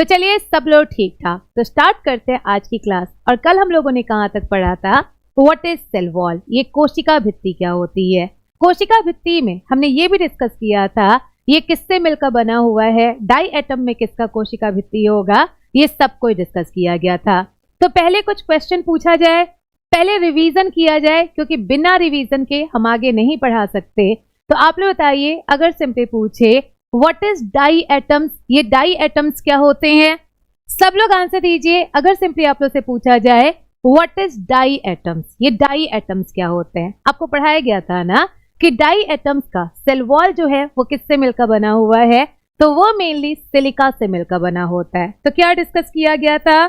तो चलिए सब लोग ठीक ठाक, तो स्टार्ट करते हैं आज की क्लास। और कल हम लोगों ने कहाँ तक पढ़ा था, व्हाट इज सेल वॉल, ये कोशिका भित्ति क्या होती है। कोशिका भित्ति में हमने ये भी डिस्कस किया था ये किससे मिलकर बना हुआ है, डाई एटम में किसका कोशिका भित्ति होगा, ये सब कुछ डिस्कस किया गया था। तो पहले कुछ क्वेश्चन पूछा जाए, पहले रिवीजन किया जाए, क्योंकि बिना रिवीजन के हम आगे नहीं पढ़ा सकते। तो आप लोग बताइए, अगर सिंपली पूछे व्हाट इज डाई एटम्स, ये डाई एटम्स क्या होते हैं, सब लोग आंसर दीजिए। अगर सिंपली आप लोग से पूछा जाए व्हाट इज डाई एटम्स, ये डाई एटम्स क्या होते हैं। आपको पढ़ाया गया था ना कि डाई एटम्स का सेल वॉल जो है वो किससे मिलकर बना हुआ है, तो वो मेनली सिलिका से मिलकर बना होता है। तो क्या डिस्कस किया गया था,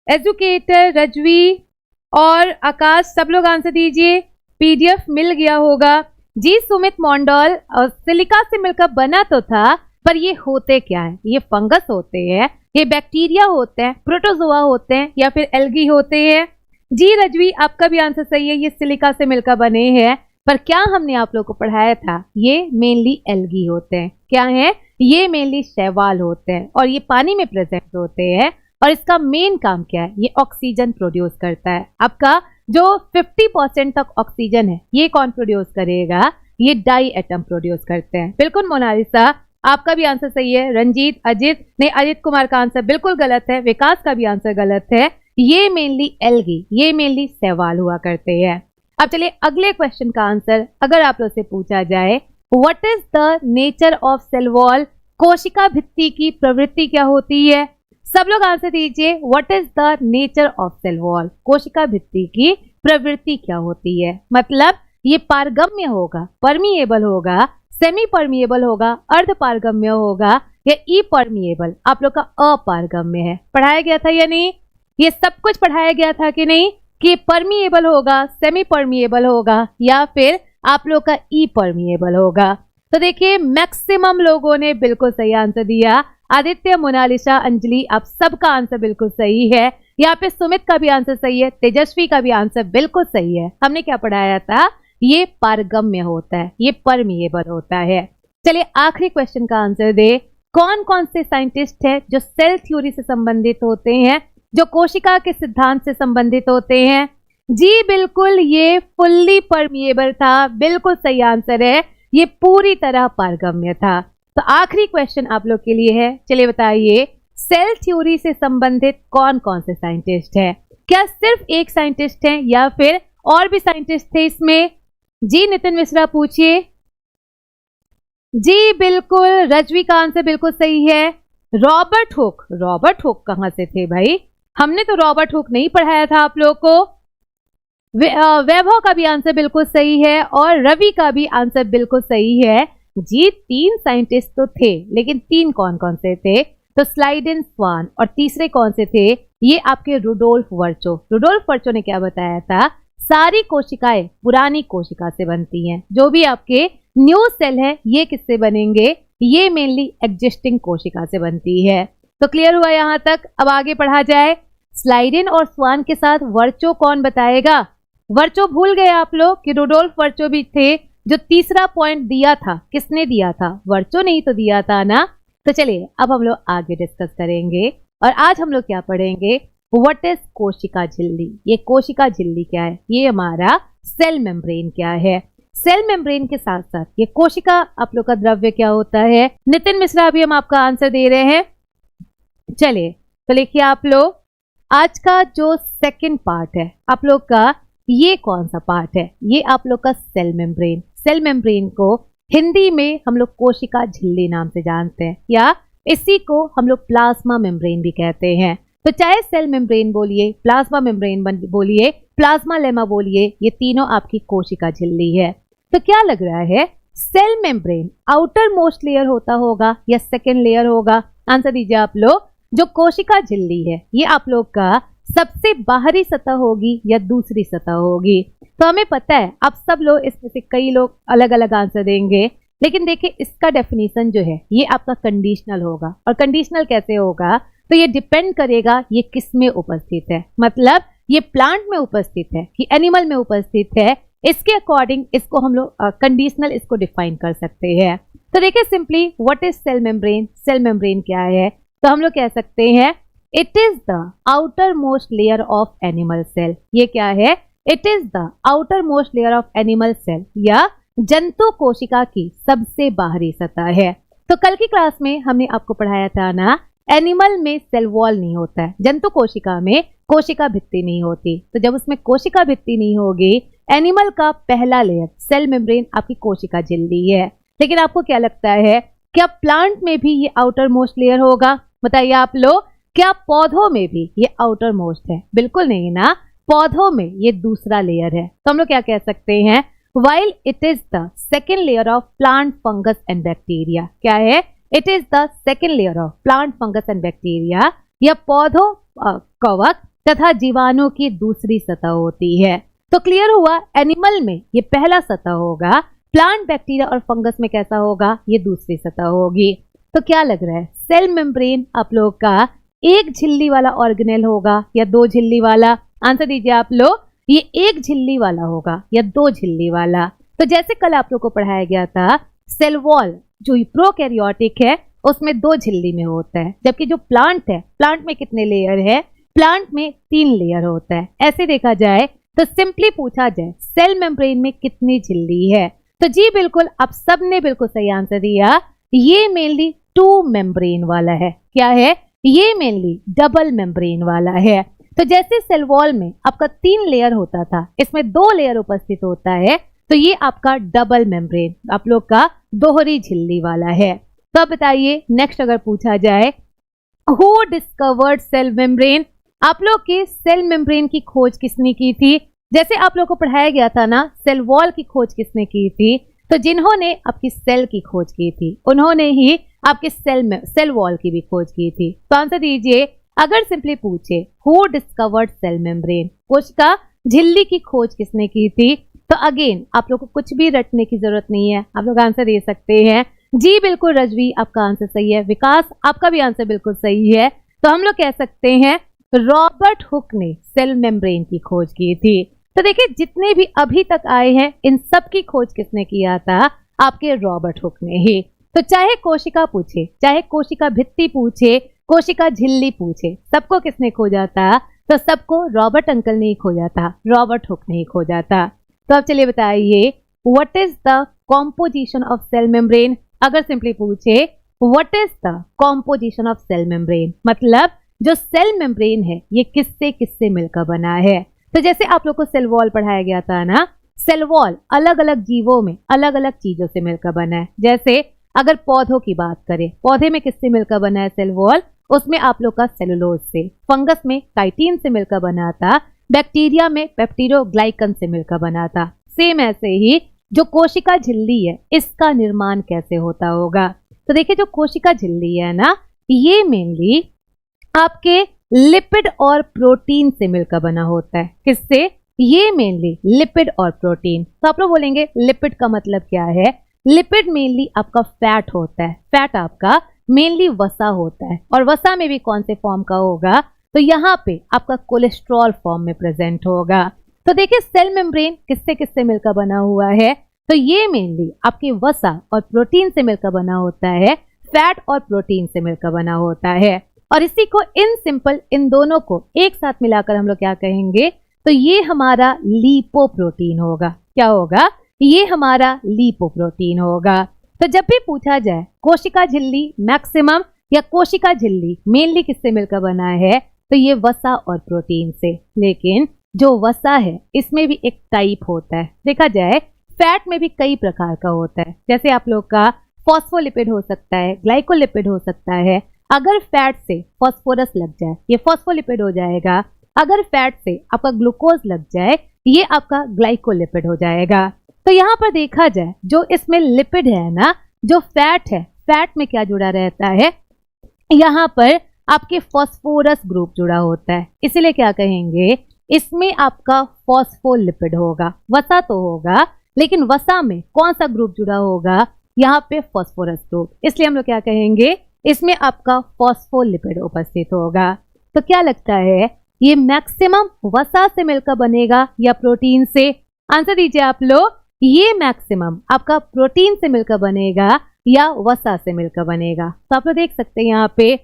एजुकेटर, रजवी और आकाश, सब लोग आंसर दीजिए। पीडीएफ मिल गया होगा जी। सुमित मोंडोल, और सिलिका से मिलकर बना तो था, पर ये होते क्या है, ये फंगस होते हैं, ये बैक्टीरिया होते हैं, प्रोटोजोआ होते हैं, या फिर एल्गी होते हैं। जी रजवी, आपका भी आंसर सही है, ये सिलिका से मिलकर बने हैं। पर क्या हमने आप लोग को पढ़ाया था, ये मेनली एल्गी होते हैं। क्या है, ये मेनली शैवाल होते हैं और ये पानी में प्रेजेंट होते हैं। और इसका मेन काम क्या है, ये ऑक्सीजन प्रोड्यूस करता है। आपका जो 50% तक ऑक्सीजन है ये कौन प्रोड्यूस करेगा, ये डाई एटम प्रोड्यूस करते हैं। बिल्कुल मोनालिसा, आपका भी आंसर सही है। रंजीत, अजित, नहीं अजित कुमार का आंसर बिल्कुल गलत है। विकास का भी आंसर गलत है। ये मेनली एल्गी, ये मेनली शैवाल हुआ करते हैं। अब चलिए अगले क्वेश्चन का आंसर अगर आप लोग से पूछा जाए, what is the nature of cell wall, कोशिका भित्ति की प्रवृत्ति क्या होती है। सब लोग आंसर दीजिए, what is the nature of cell wall, कोशिका भित्ति की प्रवृत्ति क्या होती है। मतलब ये पारगम्य होगा, परमिएबल होगा, सेमी परमिएबल होगा, अर्ध पारगम्य होगा, या ई परमिएबल, आप लोग का अपारगम्य है। पढ़ाया गया था या नहीं, ये सब कुछ पढ़ाया गया था कि नहीं, कि परमिएबल होगा, सेमी परमिएबल होगा, या फिर आप लोग का ई परमिएबल होगा। तो देखिए मैक्सिमम लोगों ने बिल्कुल सही आंसर दिया। आदित्य, मोनालिसा, अंजलि, आप सबका आंसर बिल्कुल सही है। यहाँ पे सुमित का भी आंसर सही है, तेजस्वी का भी आंसर बिल्कुल सही है। हमने क्या पढ़ाया था, ये पारगम्य होता है, ये परमिएबल होता है। चलिए आखिरी क्वेश्चन का आंसर दे, कौन कौन से साइंटिस्ट हैं जो सेल थ्योरी से संबंधित होते हैं, जो कोशिका के सिद्धांत से संबंधित होते हैं। जी बिल्कुल, ये फुल्ली परमिएबल था, बिल्कुल सही आंसर है, ये पूरी तरह पारगम्य था। तो आखिरी क्वेश्चन आप लोग के लिए है, चलिए बताइए सेल थ्योरी से संबंधित कौन कौन से साइंटिस्ट हैं। क्या सिर्फ एक साइंटिस्ट हैं या फिर और भी साइंटिस्ट थे इसमें। जी नितिन मिश्रा पूछिए। जी बिल्कुल, रजवी का आंसर बिल्कुल सही है। रॉबर्ट हुक, रॉबर्ट हुक कहां से थे भाई, हमने तो रॉबर्ट हुक नहीं पढ़ाया था आप लोग को। वैभव का भी आंसर बिल्कुल सही है और रवि का भी आंसर बिल्कुल सही है। जी 3 साइंटिस्ट तो थे, लेकिन 3 कौन कौन से थे, तो स्लाइडेन स्वान, और तीसरे कौन से थे, ये आपके रुडोल्फ वर्चो। रुडोल्फ वर्चो ने क्या बताया था, सारी कोशिकाएं पुरानी कोशिका से बनती हैं, जो भी आपके न्यू सेल है ये किससे बनेंगे, ये मेनली एग्जिस्टिंग कोशिका से बनती है। तो क्लियर हुआ यहां तक। अब आगे पढ़ा जाए, स्लाइडेन और स्वान के साथ वर्चो कौन बताएगा। वर्चो भूल गए आप लोग कि रुडोल्फ वर्चो भी थे, जो तीसरा पॉइंट दिया था किसने दिया था, वर्चो नहीं तो दिया था ना। तो चलिए अब हम लोग आगे डिस्कस करेंगे, और आज हम लोग क्या पढ़ेंगे, व्हाट इज कोशिका झिल्ली, ये कोशिका झिल्ली क्या है, ये हमारा सेल मेम्ब्रेन क्या है। सेल मेम्ब्रेन के साथ साथ ये कोशिका आप लोग का द्रव्य क्या होता है। नितिन मिश्रा, अभी हम आपका आंसर दे रहे हैं। चलिए तो लिखिए आप लोग, आज का जो सेकंड पार्ट है आप लोग का, ये कौन सा पार्ट है, ये आप लोग का सेल मेम्ब्रेन। सेल मेम्ब्रेन को हिंदी में हम लोग कोशिका झिल्ली नाम से जानते हैं, या इसी को हम लोग प्लाज्मा मेम्ब्रेन भी कहते हैं। तो चाहे सेल मेम्ब्रेन बोलिए, प्लाज्मा मेम्ब्रेन बोलिए, प्लाज्मा लेमा बोलिए, ये तीनों आपकी कोशिका झिल्ली है। तो क्या लग रहा है, cell membrane outermost layer होता होगा या सेकेंड लेयर होगा, आंसर दीजिए आप लोग। जो कोशिका झिल्ली है ये आप लोग का सबसे बाहरी सतह होगी या दूसरी सतह होगी। तो हमें पता है आप सब लोग इसमें से कई लोग अलग अलग आंसर देंगे, लेकिन देखिए इसका डेफिनेशन जो है ये आपका कंडीशनल होगा। और कंडीशनल कैसे होगा, तो ये डिपेंड करेगा ये किस में उपस्थित है, मतलब ये प्लांट में उपस्थित है कि एनिमल में उपस्थित है, इसके अकॉर्डिंग इसको हम लोग कंडीशनल इसको डिफाइन कर सकते हैं। तो देखिए simply what is cell membrane, cell membrane क्या है, तो हम लोग कह सकते हैं it is the outermost layer of animal cell. ये क्या है? It is the outermost layer of animal cell या जंतु कोशिका की सबसे बाहरी सतह है। तो कल की क्लास में हमने आपको पढ़ाया था ना, एनिमल में सेल वॉल नहीं होता है, जंतु कोशिका में कोशिका भित्ति नहीं होती। तो जब उसमें कोशिका भित्ति नहीं होगी, एनिमल का पहला लेयर सेल मेम्ब्रेन आपकी कोशिका झिल्ली है। लेकिन आपको क्या लगता है, क्या प्लांट में भी ये आउटर मोस्ट लेयर होगा? बताइए आप लोग, क्या पौधों में भी ये आउटर मोस्ट है? बिल्कुल नहीं ना, पौधों में ये दूसरा लेयर है। तो हम लोग क्या कह सकते हैं, while it is the second layer of plant fungus and bacteria. क्या है? It is the second layer of plant fungus and bacteria, या पौधों, कवक तथा जीवाणु की दूसरी सतह होती है। तो क्लियर हुआ, एनिमल में ये पहला सतह होगा, प्लांट, बैक्टीरिया और फंगस में कैसा होगा? ये दूसरी सतह होगी। तो क्या लग रहा है, सेल मेम्ब्रेन आप लोग का एक झिल्ली वाला ऑर्गेनेल होगा या दो झिल्ली वाला? आंसर दीजिए आप लोग, ये एक झिल्ली वाला होगा या दो झिल्ली वाला? तो जैसे कल आप लोग को पढ़ाया गया था, सेल वॉल जो प्रोकैरियोटिक है उसमें दो झिल्ली में होता है, जबकि जो प्लांट है, प्लांट में कितने लेयर है? प्लांट में 3 लेयर होता है। ऐसे देखा जाए तो सिंपली पूछा जाए सेल मेम्ब्रेन में कितनी झिल्ली है, तो जी बिल्कुल आप सबने बिल्कुल सही आंसर दिया, ये मेनली 2 मेम्ब्रेन वाला है। क्या है? ये मेनली डबल मेम्ब्रेन वाला है। तो जैसे सेल वॉल में आपका 3 लेयर होता था, इसमें 2 लेयर उपस्थित होता है, तो ये आपका डबल मेम्ब्रेन आप लोग का दोहरी झिल्ली वाला है। तो अब बताइए नेक्स्ट अगर पूछा जाए, हु डिस्कवर्ड सेल मेम्ब्रेन? आप लोग के सेल मेम्ब्रेन की खोज किसने की थी? जैसे आप लोग को पढ़ाया गया था ना, सेल वॉल की खोज किसने की थी? तो जिन्होंने आपकी सेल की खोज की थी उन्होंने ही आपके सेल वॉल की भी खोज की थी। तो आंसर दीजिए, अगर सिंपली पूछे हु डिस्कवर्ड सेल मेम्ब्रेन, कोशिका झिल्ली की खोज किसने की थी, तो अगेन आप लोग को कुछ भी रटने की जरूरत नहीं है, आप लोग आंसर दे सकते हैं। जी बिल्कुल रजवी, आपका आंसर सही है। विकास, आपका भी आंसर बिल्कुल सही है। तो हम लोग कह सकते हैं रॉबर्ट हुक ने सेल मेम्ब्रेन की खोज की थी। तो देखिए जितने भी अभी तक आए हैं, इन सब की खोज किसने किया था? आपके रॉबर्ट हुक ने ही। तो चाहे कोशिका पूछे, चाहे कोशिका भित्ति पूछे, कोशिका झिल्ली पूछे, सबको किसने खोजा था? तो सबको रॉबर्ट अंकल ने ही खोजा था, रॉबर्ट हुक ने ही खोजा था। तो अब चलिए बताइए, what is the composition of cell membrane? अगर सिंपली पूछे what is the composition of cell membrane, मतलब जो सेल मेम्ब्रेन है ये किससे किससे मिलकर बना है? तो जैसे आप लोग को सेल वॉल पढ़ाया गया था ना, सेल वॉल अलग अलग जीवों में अलग अलग चीजों से मिलकर बना है। जैसे अगर पौधों की बात करें, पौधे में किससे मिलकर बना है सेल वॉल? उसमें आप लोग का सेलुलोज से, फंगस में काइटिन से मिलकर बना था, बैक्टीरिया में पेप्टिडोग्लाइकन से मिलकर बना था। सेम ऐसे ही जो कोशिका झिल्ली है, इसका निर्माण कैसे होता होगा? तो देखिए जो कोशिका झिल्ली है ना, ये मेनली आपके लिपिड और प्रोटीन से मिलकर बना होता है। किससे? ये मेनली लिपिड और प्रोटीन। तो आप लोग बोलेंगे लिपिड का मतलब क्या है? लिपिड मेनली आपका फैट होता है, फैट आपका मेनली वसा होता है, और वसा में भी कौन से फॉर्म का होगा? तो यहाँ पे आपका कोलेस्ट्रॉल फॉर्म में प्रेजेंट होगा। तो देखिए सेल मेम्ब्रेन किससे किससे मिलकर बना हुआ है? तो ये मेनली आपके वसा और प्रोटीन से मिलकर बना होता है, फैट और प्रोटीन से मिलकर बना होता है। और इसी को इन सिंपल, इन दोनों को एक साथ मिलाकर हम लोग क्या कहेंगे? तो ये हमारा लीपोप्रोटीन होगा। क्या होगा? ये हमारा लीपोप्रोटीन होगा। तो जब भी पूछा जाए कोशिका झिल्ली मैक्सिमम या कोशिका झिल्ली मेनली किससे मिलकर बना है, तो ये वसा और प्रोटीन से। लेकिन जो वसा है इसमें भी एक टाइप होता है। देखा जाए फैट में भी कई प्रकार का होता है। जैसे आप लोग का फॉस्फोलिपिड हो सकता है, ग्लाइकोलिपिड हो सकता है। अगर फैट से फॉस्फोरस लग जाए, ये फॉस्फोलिपिड हो जाएगा। अगर फैट से आपका ग्लूकोज लग जाए, ये आपका ग्लाइकोलिपिड हो जाएगा। तो यहाँ पर देखा जाए जो इसमें लिपिड है ना, जो फैट है, फैट में क्या जुड़ा रहता है? यहाँ पर आपके फॉस्फोरस ग्रुप जुड़ा होता है, इसीलिए क्या कहेंगे? इसमें आपका फॉस्फोलिपिड होगा। वसा तो होगा, लेकिन वसा में कौन सा ग्रुप जुड़ा होगा? यहाँ पे फॉस्फोरस ग्रुप, इसलिए हम लोग क्या कहेंगे? इसमें आपका फॉस्फोलिपिड उपस्थित होगा। तो क्या लगता है, ये मैक्सिमम वसा से मिलकर बनेगा या प्रोटीन से? आंसर दीजिए आप लोग। ये मैक्सिमम आपका प्रोटीन से मिलकर बनेगा या वसा से मिलकर बनेगा? तो आप लोग देख सकते हैं यहाँ पे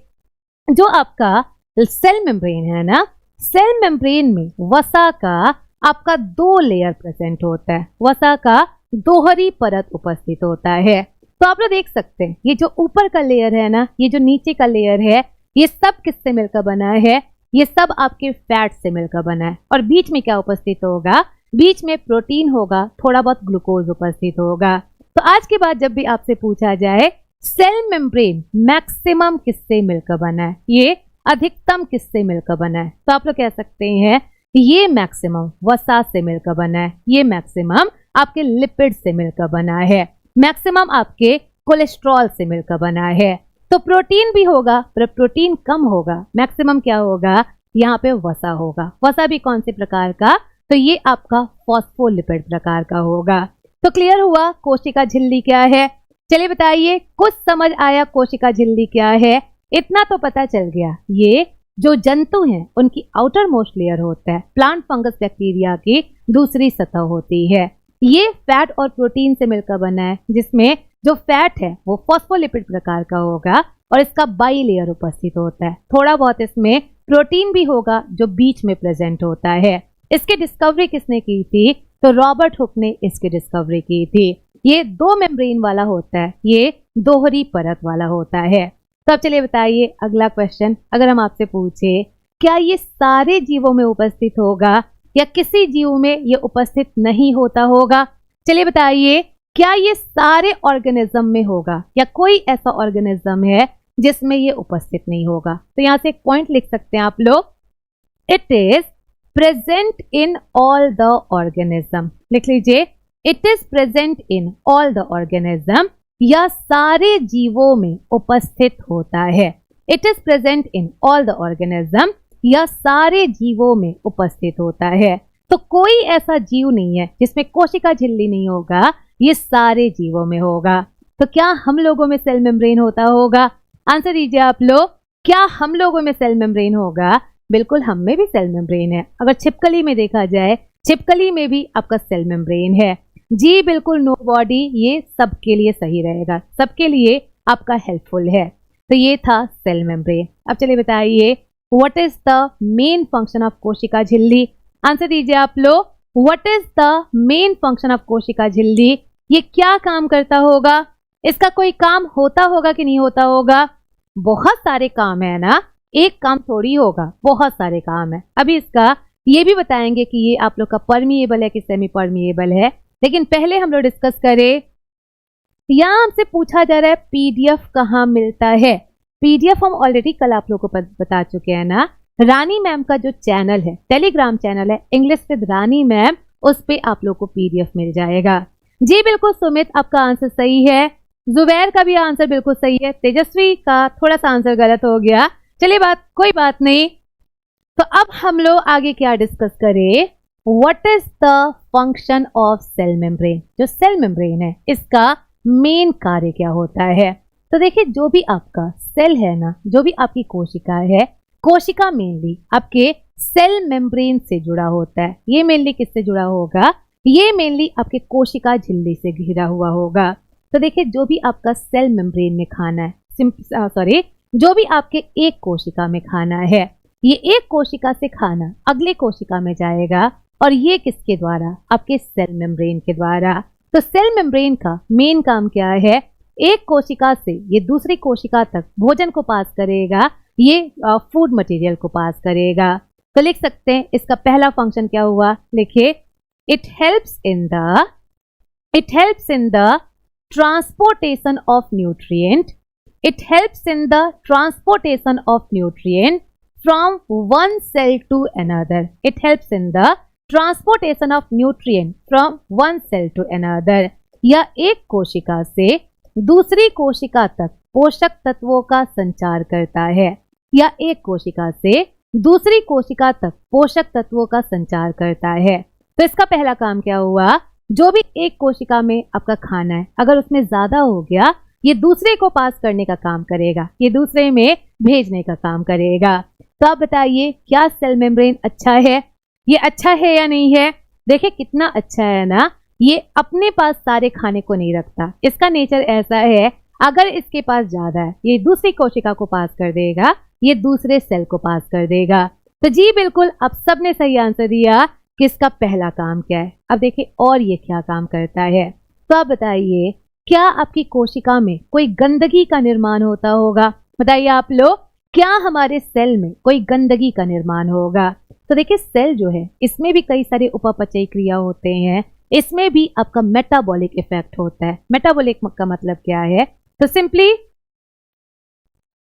जो आपका सेल मेम्ब्रेन है ना, सेल मेम्ब्रेन में वसा का आपका 2 लेयर प्रेजेंट होता है, वसा का दोहरी परत उपस्थित होता है। तो आप लोग देख सकते हैं ये जो ऊपर का लेयर है ना, ये जो नीचे का लेयर है, ये सब किससे मिलकर बना है? ये सब आपके फैट से मिलकर बना है। और बीच में क्या उपस्थित होगा? बीच में प्रोटीन होगा, थोड़ा बहुत ग्लूकोज उपस्थित होगा। तो आज के बाद जब भी आपसे पूछा जाए सेल मेम्ब्रेन मैक्सिमम किससे मिलकर बना है, ये अधिकतम किससे मिलकर बना है, तो आप लोग कह सकते हैं ये मैक्सिमम वसा से मिलकर बना है, ये मैक्सिमम आपके लिपिड से मिलकर बना है, मैक्सिमम आपके कोलेस्ट्रॉल से मिलकर बना है। तो प्रोटीन भी होगा पर प्रोटीन कम होगा, मैक्सिमम क्या होगा? यहाँ पे वसा होगा। वसा भी कौन से प्रकार का? तो ये आपका फॉस्फोलिपिड प्रकार का होगा। तो क्लियर हुआ कोशिका झिल्ली क्या है? चलिए बताइए, कुछ समझ आया कोशिका झिल्ली क्या है? इतना तो पता चल गया, ये जो जंतु हैं उनकी आउटर मोस्ट लेयर होता है, प्लांट फंगस बैक्टीरिया की दूसरी सतह होती है। ये फैट और प्रोटीन से मिलकर बना है, जिसमें जो फैट है वो फॉस्फोलिपिड प्रकार का होगा और इसका बाई लेयर उपस्थित होता है। थोड़ा बहुत इसमें प्रोटीन भी होगा जो बीच में प्रेजेंट होता है। इसकी डिस्कवरी किसने की थी? तो रॉबर्ट हुक ने इसकी डिस्कवरी की थी। ये 2 मेम्ब्रेन वाला होता है, ये दोहरी परत वाला होता है। तो अब चलिए बताइए अगला क्वेश्चन, अगर हम आपसे पूछे क्या ये सारे जीवों में उपस्थित होगा या किसी जीव में ये उपस्थित नहीं होता होगा? चलिए बताइए, क्या ये सारे ऑर्गेनिज्म में होगा या कोई ऐसा ऑर्गेनिज्म है जिसमें ये उपस्थित नहीं होगा? तो यहां से एक पॉइंट लिख सकते हैं आप लोग, it is present in all the organism. लिख लीजिए, it is present in all the organism, या सारे जीवों में उपस्थित होता है। It is present in all the organism, या सारे जीवों में उपस्थित होता है। तो कोई ऐसा जीव नहीं है जिसमें कोशिका झिल्ली नहीं होगा, ये सारे जीवों में होगा। तो क्या हम लोगों में सेल मेम्ब्रेन होता होगा? आंसर दीजिए आप लोग, क्या हम लोगों में सेल मेम्ब्रेन होगा? बिल्कुल, हम में भी सेल मेम्ब्रेन है। अगर छिपकली में देखा जाए, छिपकली में भी आपका सेल मेम्ब्रेन है। जी बिल्कुल, नो बॉडी, ये सबके लिए सही रहेगा, सबके लिए आपका हेल्पफुल है। तो ये था सेल मेम्ब्रेन। अब चलिए बताइए, what is the main function of कोशिका झिल्ली? आंसर दीजिए आप लोग, what is the main function of कोशिका झिल्ली? ये क्या काम करता होगा? इसका कोई काम होता होगा कि नहीं होता होगा? बहुत सारे काम है ना, एक काम थोड़ी होगा, बहुत सारे काम है। अभी इसका ये भी बताएंगे कि ये आप लोग का परमिएबल है कि सेमी परमिएबल है, लेकिन पहले हम लोग डिस्कस करें। यहाँ हमसे पूछा जा रहा है पीडीएफ कहाँ मिलता है। पीडीएफ हम ऑलरेडी कल आप लोगों को बता चुके हैं ना, रानी मैम का जो चैनल है, टेलीग्राम चैनल है इंग्लिश विद रानी मैम, उस पे आप लोग को पीडीएफ मिल जाएगा। जी बिल्कुल सुमित, आपका आंसर सही है। जुबैर का भी आंसर बिल्कुल सही है। तेजस्वी का थोड़ा सा आंसर गलत हो गया, चलिए कोई बात नहीं। तो अब हम लोग आगे क्या डिस्कस करें, what is the function of cell membrane. जो सेल मेम्ब्रेन है इसका मेन कार्य क्या होता है? तो देखिए, जो भी आपका सेल है ना, जो भी आपकी कोशिका है, कोशिका मेनली आपके सेल मेम्ब्रेन से जुड़ा होता है। ये मेनली किससे जुड़ा होगा? ये मेनली आपके कोशिका झिल्ली से घिरा हुआ होगा। तो देखिए, जो भी आपका सेल मेम्ब्रेन में खाना है, जो भी आपके एक कोशिका में खाना है, ये एक कोशिका से खाना अगले कोशिका में जाएगा, और ये किसके द्वारा? आपके सेल मेम्ब्रेन के द्वारा। तो सेल मेम्ब्रेन का मेन काम क्या है? एक कोशिका से ये दूसरी कोशिका तक भोजन को पास करेगा, ये फूड मटेरियल को पास करेगा। तो लिख सकते हैं इसका पहला फंक्शन क्या हुआ, लिखिए, it helps in the transportation of nutrient. It helps in the transportation of nutrient from one cell to another. It helps in the transportation of nutrient from one cell to another. यह एक कोशिका से दूसरी कोशिका तक पोषक तत्वों का संचार करता है, या एक कोशिका से दूसरी कोशिका तक पोषक तत्वों का संचार करता है। तो इसका पहला काम क्या हुआ? जो भी एक कोशिका में आपका खाना है, अगर उसमें ज्यादा हो गया, ये दूसरे को पास करने का काम करेगा, ये दूसरे में भेजने का काम करेगा। तो आप बताइए, क्या सेल मेम्ब्रेन अच्छा है? ये अच्छा है या नहीं है? देखिए कितना अच्छा है ना, ये अपने पास सारे खाने को नहीं रखता। इसका नेचर ऐसा है, अगर इसके पास ज्यादा है, ये दूसरी कोशिका को पास कर देगा, ये दूसरे सेल को पास कर देगा। तो जी बिल्कुल, आप सबने सही आंसर दिया कि इसका पहला काम क्या है। अब देखिए और ये क्या काम करता है। तो आप बताइए, क्या आपकी कोशिका में कोई गंदगी का निर्माण होता होगा? बताइए आप लोग, क्या हमारे सेल में कोई गंदगी का निर्माण होगा? तो देखिए सेल जो है इसमें भी कई सारे उपापचयी क्रिया होते हैं, इसमें भी आपका मेटाबॉलिक इफेक्ट होता है। मेटाबॉलिक का मतलब क्या है? तो सिंपली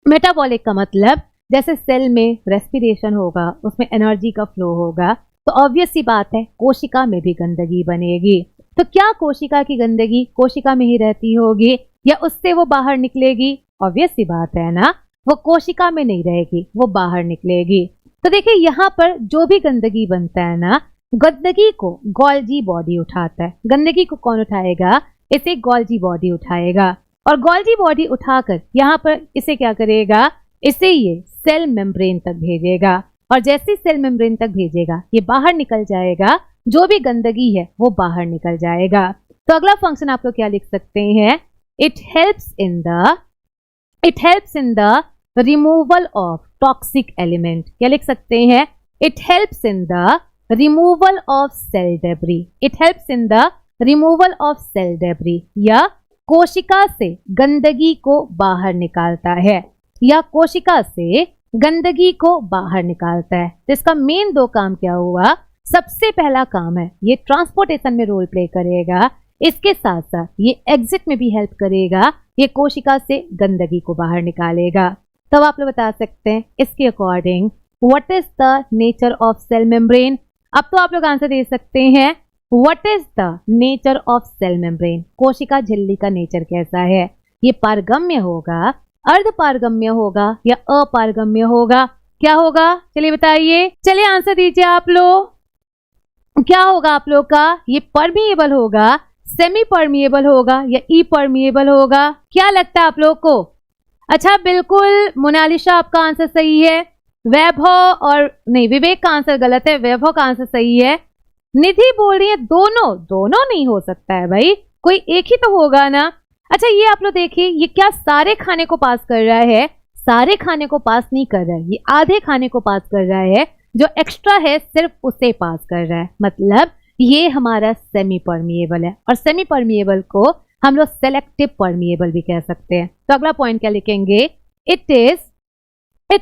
मेटाबॉलिक का मतलब जैसे सेल में रेस्पिरेशन होगा, उसमें एनर्जी का फ्लो होगा, तो ऑब्वियस सी बात है कोशिका में भी गंदगी बनेगी। तो क्या कोशिका की गंदगी कोशिका में ही रहती होगी या उससे वो बाहर निकलेगी? ऑब्वियस सी बात है ना, वो कोशिका में नहीं रहेगी, वो बाहर निकलेगी। तो देखिए यहाँ पर जो भी गंदगी बनता है ना, गंदगी को गोल्जी बॉडी उठाता है। गंदगी को कौन उठाएगा? इसे गोल्जी बॉडी उठाएगा, और गोल्जी बॉडी उठाकर यहाँ पर इसे क्या करेगा? इसे ये सेल मेम्ब्रेन तक भेजेगा, और जैसे सेल मेम्ब्रेन तक भेजेगा ये बाहर निकल जाएगा, जो भी गंदगी है वो बाहर निकल जाएगा। तो अगला फंक्शन आप लोग क्या लिख सकते हैं? It helps in the removal of toxic element. क्या लिख सकते हैं? It helps in the removal of cell debris. It helps in the removal of cell debris, या कोशिका से गंदगी को बाहर निकालता है, या कोशिका से गंदगी को बाहर निकालता है। तो इसका मेन दो काम क्या हुआ? सबसे पहला काम है ये ट्रांसपोर्टेशन में रोल प्ले करेगा, इसके साथ साथ ये एग्जिट में भी हेल्प करेगा, ये कोशिका से गंदगी को बाहर निकालेगा। तब आप लोग बता सकते हैं इसके according what is the nature of cell membrane. अब तो आप लोग आंसर दे सकते हैं what is the nature of cell membrane. कोशिका झिल्ली का नेचर कैसा है? ये पारगम्य होगा, अर्ध पारगम्य होगा, या अपारगम्य होगा? क्या होगा? चलिए बताइए, चलिए आंसर दीजिए आप लोग। क्या होगा आप लोग का? ये परमिएबल होगा, सेमी परमिएबल होगा, या ई परमिएबल होगा? क्या लगता है आप लोग को? अच्छा बिल्कुल मोनालिशा आपका आंसर सही है। वैभव और नहीं, विवेक का आंसर गलत है, वैभव का आंसर सही है। निधि बोल रही है दोनों नहीं हो सकता है भाई, कोई एक ही तो होगा ना। अच्छा ये आप लोग देखिए, ये क्या सारे खाने को पास कर रहा है? सारे खाने को पास नहीं कर रहा है, ये आधे खाने को पास कर रहा है, जो एक्स्ट्रा है सिर्फ उसे पास कर रहा है। मतलब ये हमारा सेमी परमिएबल है, और सेमी परमिएबल को हम लोग सेलेक्टिव परमिएबल भी कह सकते हैं। तो अगला पॉइंट क्या लिखेंगे? इट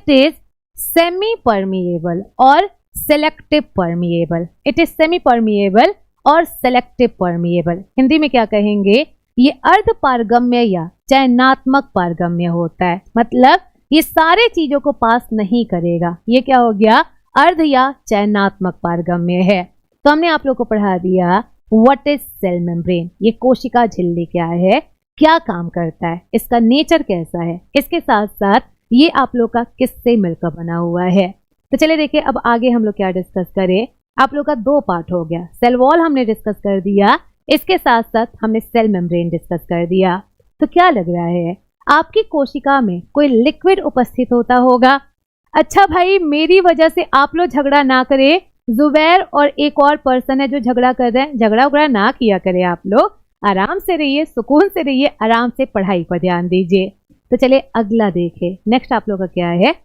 इज सेमी परमिएबल और selective permeable. It is semi permeable और सेलेक्टिव परमिएबल। हिंदी में क्या कहेंगे? ये अर्ध पारगम्य या चयनात्मक पारगम्य होता है, मतलब ये सारे चीजों को पास नहीं करेगा। ये क्या हो गया? अर्ध या चयनात्मक पारगम्य है। तो हमने आप लोग को पढ़ा दिया व्हाट इज सेल मेम्ब्रेन, ये कोशिका झिल्ली क्या है, क्या काम करता है, इसका नेचर कैसा है, इसके साथ साथ ये आप लोग का किससे मिलकर बना हुआ है। तो चलिए देखिए अब आगे हम लोग क्या डिस्कस करें। आप लोग का दो पार्ट हो गया, सेल वॉल हमने डिस्कस कर दिया, इसके साथ साथ हमने सेल मेम्ब्रेन डिस्कस कर दिया। तो क्या लग रहा है आपकी कोशिका में कोई लिक्विड उपस्थित होता होगा? अच्छा भाई मेरी वजह से आप लोग झगड़ा ना करें, जुबैर और एक और पर्सन है जो झगड़ा कर रहे हैं, झगड़ा उगड़ा ना किया करें, आप लोग आराम से रहिए, सुकून से रहिए, आराम से पढ़ाई पर ध्यान दीजिए। तो चलिए अगला देखें, नेक्स्ट आप लोग का क्या है?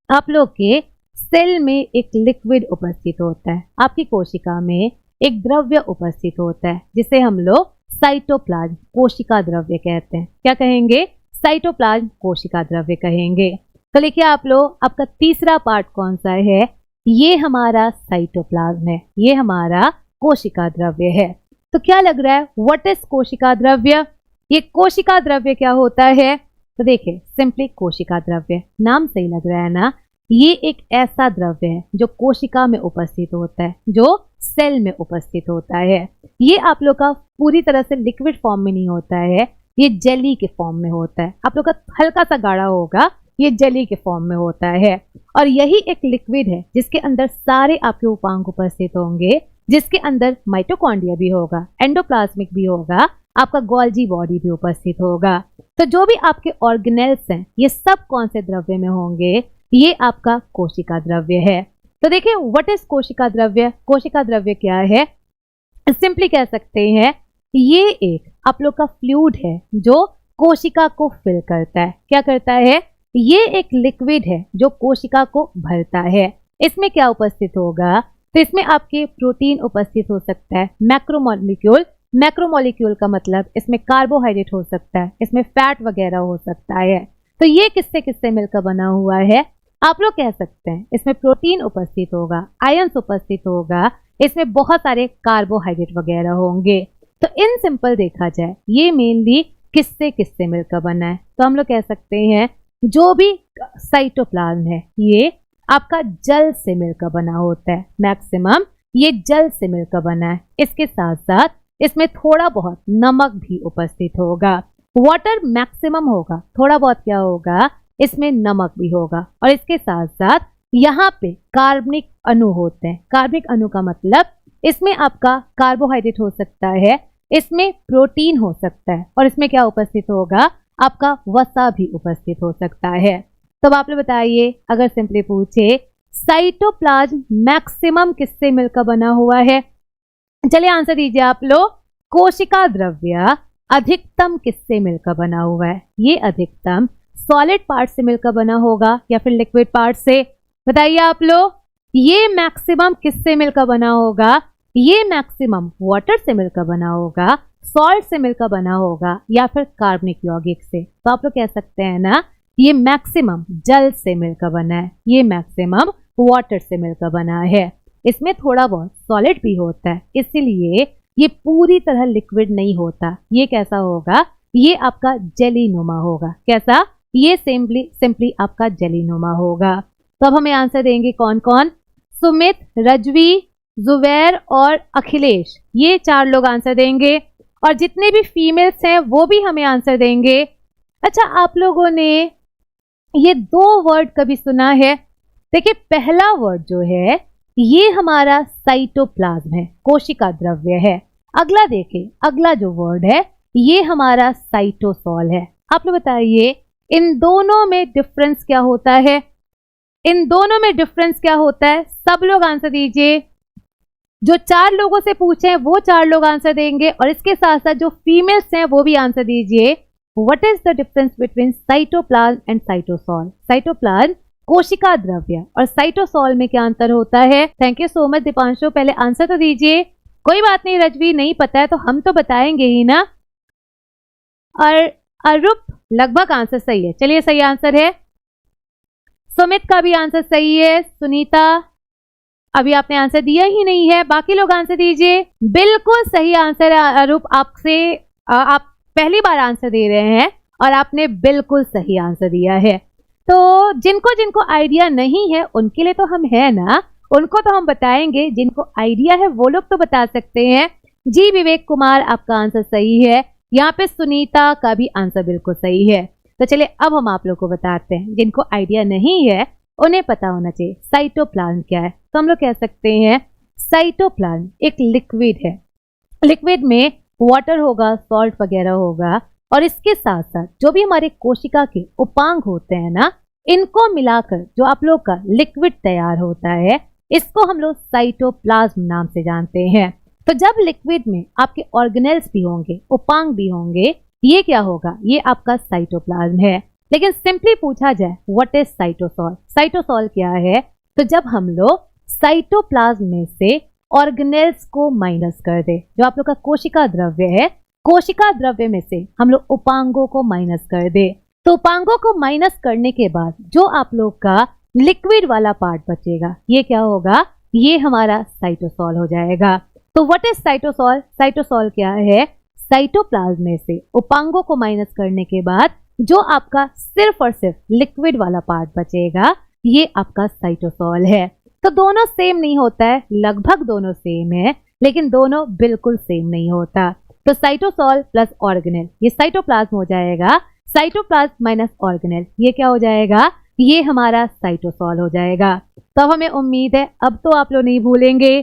आप लोग के सेल में एक लिक्विड उपस्थित होता है, आपकी कोशिका में एक द्रव्य उपस्थित होता है जिसे हम लोग साइटोप्लाज्म कोशिका द्रव्य कहते हैं। क्या कहेंगे? साइटोप्लाज्म कोशिका द्रव्य कहेंगे। तो लिखिए आप लोग, आपका तीसरा पार्ट कौन सा है? ये हमारा साइटोप्लाज्म है, ये हमारा कोशिका द्रव्य है। तो क्या लग रहा है व्हाट इज कोशिका द्रव्य? ये कोशिका द्रव्य क्या होता है? तो देखिए सिंपली कोशिका द्रव्य, नाम सही लग रहा है ना, ये एक ऐसा द्रव्य है जो कोशिका में उपस्थित होता है, जो सेल में उपस्थित होता है। ये आप लोग का पूरी तरह से लिक्विड फॉर्म में नहीं होता है, ये जेली के फॉर्म में होता है। आप लोग का हल्का सा गाढ़ा होगा, ये जेली के फॉर्म में होता है। और यही एक लिक्विड है जिसके अंदर सारे आपके उपांग उपस्थित होंगे, जिसके अंदर माइटोकॉन्ड्रिया भी होगा, एंडोप्लाज्मिक भी होगा, आपका गोल्जी बॉडी भी उपस्थित होगा। तो जो भी आपके ऑर्गेनेल्स हैं ये सब कौन से द्रव्य में होंगे? ये आपका कोशिका द्रव्य है। तो देखिए व्हाट इज कोशिका द्रव्य? कोशिका द्रव्य क्या है? सिंपली कह सकते हैं ये एक आप लोग का फ्लूइड है जो कोशिका को फिल करता है। क्या करता है? ये एक लिक्विड है जो कोशिका को भरता है। इसमें क्या उपस्थित होगा? तो इसमें आपके प्रोटीन उपस्थित हो सकता है, मैक्रोमोलिक्यूल। मैक्रोमोलिक्यूल का मतलब इसमें कार्बोहाइड्रेट हो सकता है, इसमें फैट वगैरह हो सकता है। तो ये किससे किससे मिलकर बना हुआ है? आप लोग कह सकते हैं इसमें प्रोटीन उपस्थित होगा, आयंस उपस्थित होगा, इसमें बहुत सारे कार्बोहाइड्रेट वगैरह होंगे। तो इन सिंपल देखा जाए ये मेनली किससे किससे मिलकर बना है? तो हम लोग कह सकते हैं जो भी साइटोप्लाज्म है ये आपका जल से मिलकर बना होता है, मैक्सिमम ये जल से मिलकर बना है। इसके साथ साथ इसमें थोड़ा बहुत नमक भी उपस्थित होगा। वाटर मैक्सिमम होगा, थोड़ा बहुत क्या होगा इसमें नमक भी होगा। और इसके साथ साथ यहाँ पे कार्बनिक अणु होते हैं। कार्बनिक अणु का मतलब इसमें आपका कार्बोहाइड्रेट हो सकता है, इसमें प्रोटीन हो सकता है, और इसमें क्या उपस्थित होगा आपका वसा भी उपस्थित हो सकता है। तब आप लोग बताइए, अगर सिंपली पूछे साइटोप्लाज्म मैक्सिमम किससे मिलकर बना हुआ है? चलिए आंसर दीजिए आप लोग। कोशिका द्रव्य अधिकतम किससे मिलकर बना हुआ है? ये अधिकतम सॉलिड पार्ट से मिलकर बना होगा या फिर लिक्विड पार्ट से? बताइए आप लोग। ये मैक्सिमम किससे मिलकर बना होगा? ये मैक्सिमम वाटर से मिलकर बना होगा, सॉल्ट से मिलकर बना होगा, या फिर कार्बनिक यौगिक से? तो आप लोग कह सकते हैं ना ये मैक्सिमम जल से मिलकर बना है, ये मैक्सिमम वाटर से मिलकर बना है। इसमें थोड़ा बहुत सॉलिड भी होता है, इसलिए ये पूरी तरह लिक्विड नहीं होता। ये कैसा होगा? ये आपका जेलीनुमा होगा। कैसा? ये सिंपली आपका जेलीनुमा होगा। तो अब हमें आंसर देंगे कौन कौन? सुमित, रजवी, जुबैर और अखिलेश, ये 4 लोग आंसर देंगे। और जितने भी फीमेल्स हैं वो भी हमें आंसर देंगे। अच्छा, आप लोगों ने ये 2 वर्ड कभी सुना है? देखिए, पहला वर्ड जो है ये हमारा साइटोप्लाज्म है, कोशिका द्रव्य है। अगला देखिए, अगला जो वर्ड है ये हमारा साइटोसॉल है। आप लोग बताइए इन दोनों में डिफरेंस क्या होता है? इन दोनों में डिफरेंस क्या होता है? सब लोग आंसर दीजिए। जो 4 लोगों से पूछे हैं वो 4 लोग आंसर देंगे, और इसके साथ साथ जो फीमेल्स हैं वो भी आंसर दीजिए। What is the difference between cytoplasm and cytosol? Cytoplasm कोशिका द्रव्य और साइटोसॉल में क्या अंतर होता है? Thank you so much Deepanshu, पहले आंसर तो दीजिए। कोई बात नहीं रजवी, नहीं पता है तो हम तो बताएंगे ही ना। और अरूप लगभग आंसर सही है। चलिए, सही आंसर है। सुमित का भी आंसर सही है। सुनीता, अभी आपने आंसर दिया ही नहीं है, बाकी लोग आंसर दीजिए। बिल्कुल सही आंसर है अरूप, आपसे आप पहली बार आंसर दे रहे हैं और आपने बिल्कुल सही आंसर दिया है। तो जिनको जिनको आइडिया नहीं है उनके लिए तो हम है ना, उनको तो हम बताएंगे। जिनको आइडिया है वो लोग तो बता सकते हैं। जी विवेक कुमार, आपका आंसर सही है। यहाँ पे सुनीता का भी आंसर बिल्कुल सही है। तो चलिए अब हम आप लोग को बताते हैं, जिनको आइडिया नहीं है उन्हें पता होना चाहिए साइटोप्लाज्म क्या है। तो हम लोग कह सकते हैं साइटोप्लाज्म एक लिक्विड है। लिक्विड में वाटर होगा, सॉल्ट वगैरह होगा, और इसके साथ साथ जो भी हमारे कोशिका के उपांग होते हैं ना, इनको मिलाकर जो आप लोग का लिक्विड तैयार होता है, इसको हम लोग साइटोप्लाज्म नाम से जानते हैं। तो जब लिक्विड में आपके ऑर्गेनेल्स भी होंगे, उपांग भी होंगे, ये क्या होगा? ये आपका साइटोप्लाज्म है। लेकिन सिंपली पूछा जाए व्हाट इज साइटोसॉल? साइटोसॉल क्या है? तो जब हम लोग साइटोप्लाज्म में से ऑर्गेनेल्स को माइनस कर दे, जो आप लोग का कोशिका द्रव्य है, कोशिका द्रव्य में से हम लोग उपांगों को माइनस कर दे, तो उपांगों को माइनस करने के बाद जो आप लोग का लिक्विड वाला पार्ट बचेगा, ये क्या होगा? ये हमारा साइटोसॉल हो जाएगा। तो व्हाट इज साइटोसॉल? साइटोसॉल क्या है? साइटोप्लाज्म में से उपांगों को माइनस करने के बाद जो आपका सिर्फ और सिर्फ लिक्विड वाला पार्ट बचेगा, ये आपका साइटोसॉल है। तो दोनों सेम नहीं होता है, लगभग दोनों सेम है, लेकिन दोनों बिल्कुल सेम नहीं होता। तो साइटोसॉल प्लस ऑर्गेनेल, ये साइटोप्लाज्म हो जाएगा। साइटोप्लाज्म माइनस ऑर्गेनेल, ये क्या हो जाएगा? ये हमारा साइटोसॉल हो जाएगा। तो अब हमें उम्मीद है अब तो आप लोग नहीं भूलेंगे,